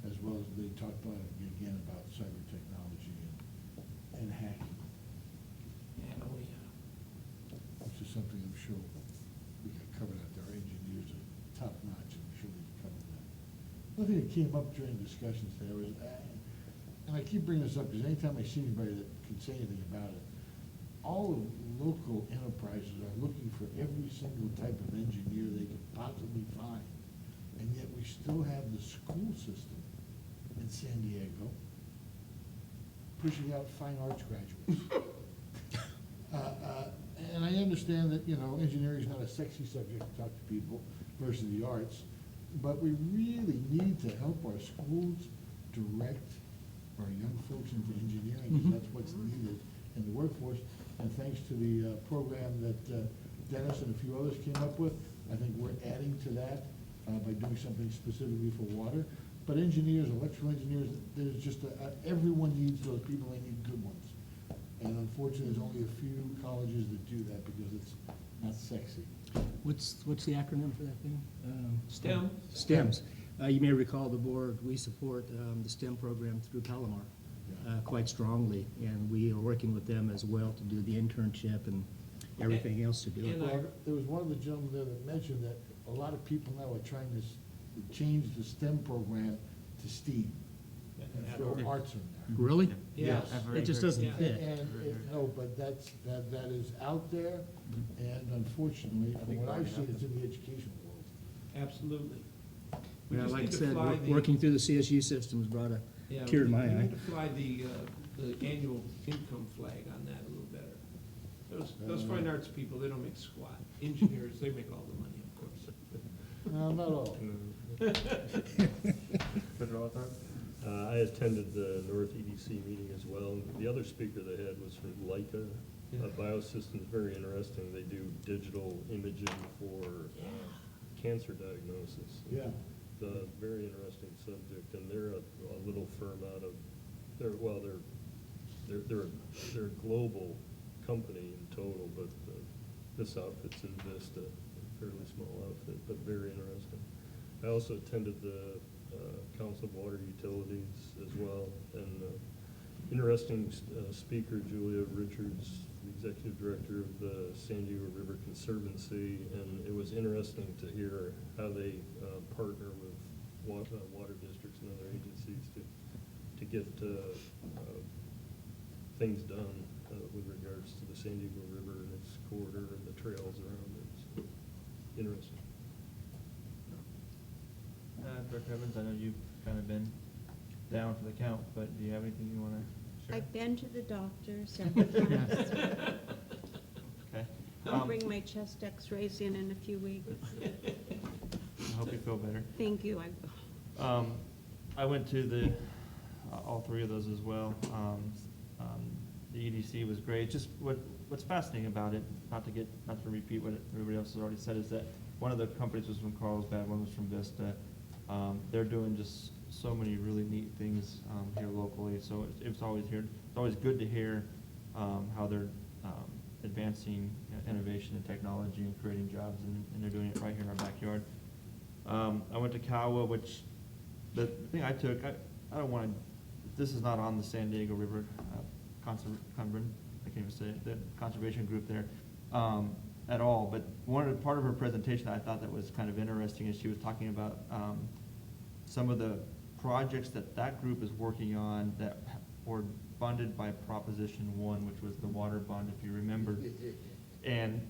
as well as they talked about, again, about cyber technology and hacking. Yeah, oh yeah. Which is something I'm sure we got covered out there. Our engineers are top notch, and I'm sure they've covered that. One thing that came up during discussions there was, and I keep bringing this up because anytime I see anybody that can say anything about it, all of local enterprises are looking for every single type of engineer they could possibly find. And yet we still have the school system in San Diego pushing out fine arts graduates. And I understand that, you know, engineering is not a sexy subject to talk to people versus the arts, but we really need to help our schools direct our young folks into engineering, because that's what's needed in the workforce. And thanks to the program that Dennis and a few others came up with, I think we're adding to that by doing something specifically for water. But engineers, electrical engineers, there's just, everyone needs those people, they need good ones. And unfortunately, there's only a few colleges that do that because it's not sexy. What's the acronym for that thing? STEM. STEMs. You may recall the board, we support the STEM program through Palomar quite strongly, and we are working with them as well to do the internship and everything else to do it. Well, there was one of the gentlemen there that mentioned that a lot of people now are trying to change the STEM program to STEAM and throw arts in there. Really? Yes. It just doesn't fit. No, but that is out there, and unfortunately, from what I've seen, it's in the educational world. Absolutely. We Yeah, just like I need to said, fly working through the CSU system has brought a tear to my We eye. need to fly the annual income flag on that a little better. Those fine arts people, they don't make squat. Engineers, they make all the money, of course. No, not all. Mr. Hawthorne? I attended the North EDC meeting as well. The other speaker they had was from Leica Biosystems, very interesting. They do digital imaging for cancer diagnosis. Yeah. It's a very interesting subject, and they're a little firm out of, they're a global company in total, but this outfit's in Vista, a fairly small outfit, but very interesting. I also attended the Council of Water Utilities as well, and interesting speaker, Julia Richards, the executive director of the San Diego River Conservancy, and it was interesting to hear how they partner with water districts and other agencies to get things done with regards to the San Diego River and its corridor and the trails around it. So, interesting. Director Evans, I know you've kind of been down for the count, but do you have anything you want to share? I've been to the doctor several times. Okay. I'll bring my chest x-rays in a few weeks. I hope you feel better. Thank you. I will. I went to all three of those as well. The EDC was great. Just what's fascinating about it, not to repeat what everybody else has already said, is that one of the companies was from Carlsbad, one was from Vista. They're doing just so many really neat things here locally. So it's always good to hear how they're advancing innovation and technology and creating jobs, and they're doing it right here in our backyard. I went to Kawa, which the thing I took, I don't want to, this is not on the San Diego River I can't even say it, the conservation group there at all, but part of her presentation I thought that was kind of interesting is she was talking about some of the projects that group is working on that were funded by Proposition 1, which was the water bond, if you remember. And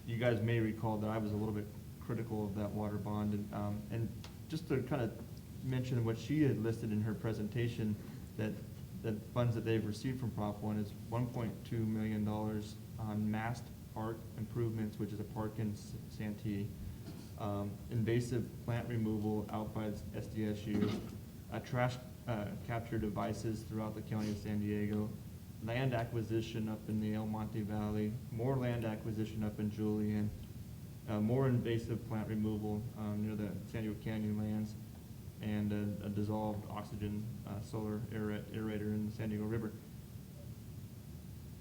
you guys may recall that I was a little bit critical of that water bond, and just to kind of mention what she had listed in her presentation, that the funds that they've received from Prop 1 is $1.2 million on masked park improvements, which is a park in Santee, invasive plant removal out by SDSU, trash capture devices throughout the county of San Diego, land acquisition up in the El Monte Valley, more land acquisition up in Julian, more invasive plant removal near the San Diego Canyon lands, and a dissolved oxygen solar aerator in the San Diego River.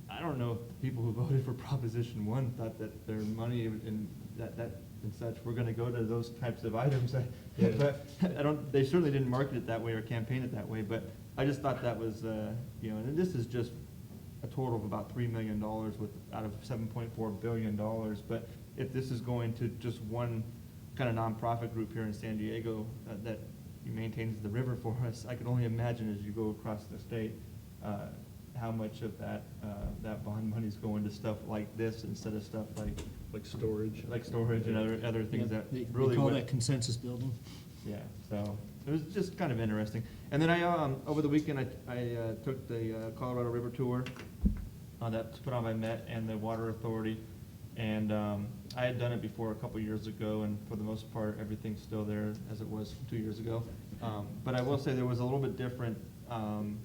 I don't know if the people who voted for Proposition 1 thought that their money and that and such were going to go to those types of items. Yeah. But they certainly didn't market it that way or campaign it that way. But I just thought that was, and this is just a total of about $3 million out of $7.4 billion. But if this is going to just one kind of nonprofit group here in San Diego that maintains the river for us, I can only imagine as you go across the state how much of that bond money is going to stuff like this instead of stuff like storage, and other things that They really call that consensus building. Yeah, so it was just kind of interesting. And then I over the weekend I took the Colorado River tour that's put on by Met and the Water Authority, and I had done it before a couple years ago, and for the most part everything's still there as it was 2 years ago. But I will say there was a little bit different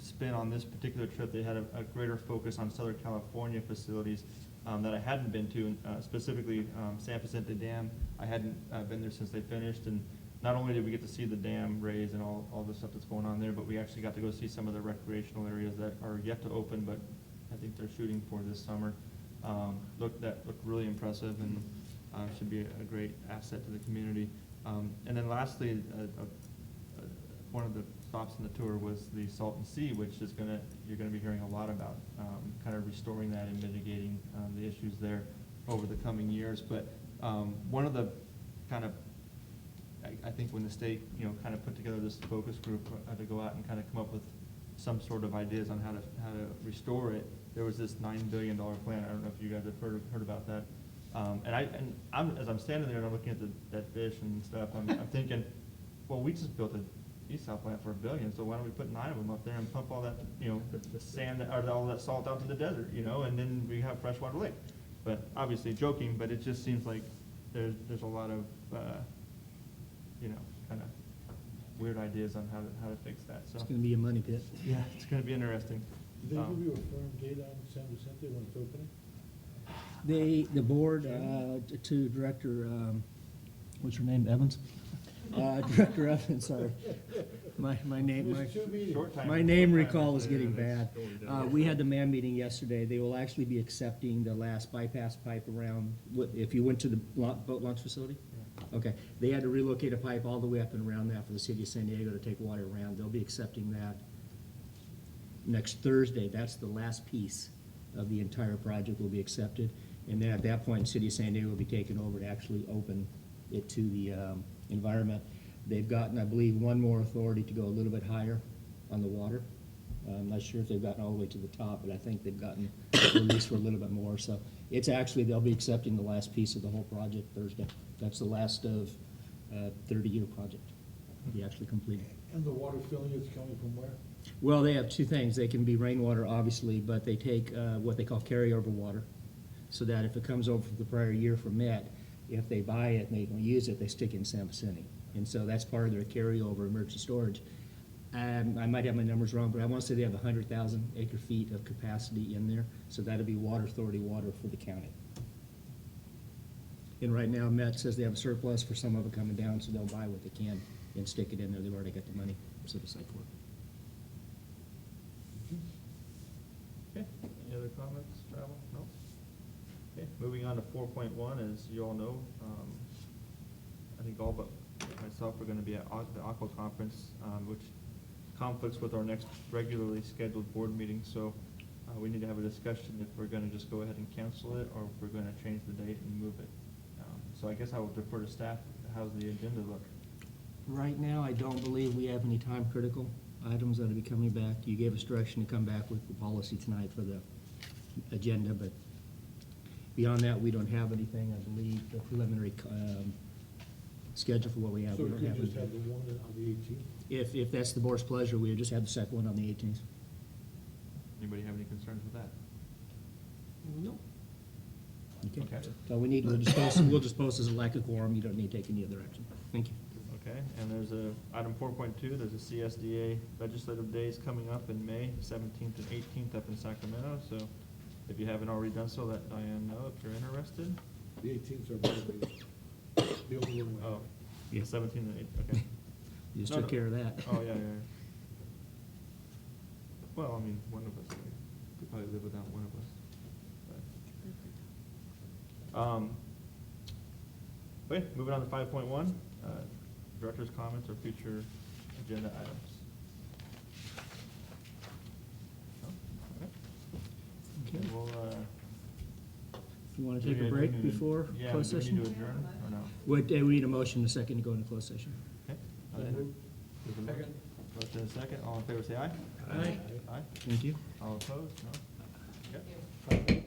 spin on this particular trip. They had a greater focus on Southern California facilities that I hadn't been to, specifically San Vicente Dam. I hadn't been there since they finished, and not only did we get to see the dam raise and all the stuff that's going on there, but we actually got to go see some of the recreational areas that are yet to open, but I think they're shooting for this summer. Looked really impressive, and should be a great asset to the community. And then lastly, one of the stops in the tour was the Salton Sea, which is you're gonna be hearing a lot about, kind of restoring that and mitigating the issues there over the coming years. But one of the kind of, I think when the state kind of put together this focus group to go out and kind of come up with some sort of ideas on how to restore it, there was this $9 billion plan. I don't know if you guys have heard about that. As I'm standing there and I'm looking at that fish and stuff, I'm thinking, well, we just built a desal plant for $1 billion, so why don't we put 9 of them up there and pump all that, the sand or all that salt out to the desert, and then we have freshwater lake. But obviously joking, but it just seems like there's a lot of, kind of weird ideas on how to fix that, so. It's gonna be a money pit. Yeah, it's gonna be interesting. Did they give you a firm date on San Vicente when it's opening? The board, to Director, what's her name, Evans? Director Evans, sorry. My name, Missed two meetings. Short time- my name short time recall is later, getting that's bad. going down. We had the man meeting yesterday. They will actually be accepting the last bypass pipe around, if you went to the boat launch facility? Okay, they had to relocate a pipe all the way up and around that for the city of San Diego to take water around. They'll be accepting that next Thursday. That's the last piece of the entire project will be accepted. And then at that point, the city of San Diego will be taking over to actually open it to the environment. They've gotten, I believe, one more authority to go a little bit higher on the water. I'm not sure if they've gotten all the way to the top, but I think they've gotten release for a little bit more. So it's actually, they'll be accepting the last piece of the whole project Thursday. That's the last of 30-year project to be actually completed. And the water filling is coming from where? Well, they have two things. They can be rainwater, obviously, but they take what they call carryover water, so that if it comes over from the prior year from Met, if they buy it and they don't use it, they stick it in San Vicente. And so that's part of their carryover emergency storage. I might have my numbers wrong, but I want to say they have 100,000 acre feet of capacity in there, so that'll be water authority water for the county. And right now, Met says they have a surplus for some of it coming down, so they'll buy what they can and stick it in there. They've already got the money set aside for it. Okay, any other comments, travel? No? Okay, moving on to 4.1, as you all know, I think all but myself are gonna be at the Aqua Conference, which conflicts with our next regularly scheduled board meeting, so we need to have a discussion if we're gonna just go ahead and cancel it, or if we're gonna change the date and move it. So I guess I will defer to staff. How's the agenda look? Right now, I don't believe we have any time critical items that'll be coming back. You gave us direction to come back with the policy tonight for the agenda, but beyond that, we don't have anything. I believe the preliminary schedule for what we have. So We we don't could have just have anything. the one on the 18th? If that's the board's pleasure, we'll just have the second one on the 18th. Anybody have any concerns with that? No. Okay. Okay. So we'll just post as a lack of quorum. You don't need to take any other action. Thank you. Okay, and there's item 4.2, there's a CSDA legislative days coming up in May, 17th and 18th up in Sacramento, so if you haven't already done so, let Diane know if you're interested. The 18th are probably the only one. Oh, Yeah. 17th and 18th, okay. You just No, took no. care of that. Oh, yeah. Well, I mean, one of us, we could probably live without one of us. But, okay, moving on to 5.1, director's comments or future agenda items. No? Okay. Okay. We'll, You want do to take we- a do break we need to- before yeah, closed do we session? need to adjourn or no? We need a motion, a second to go into closed session. Okay. Second. There's a motion. Motion and a second, all in favor say aye. Aye. Aye. Thank you. All opposed, no? Okay.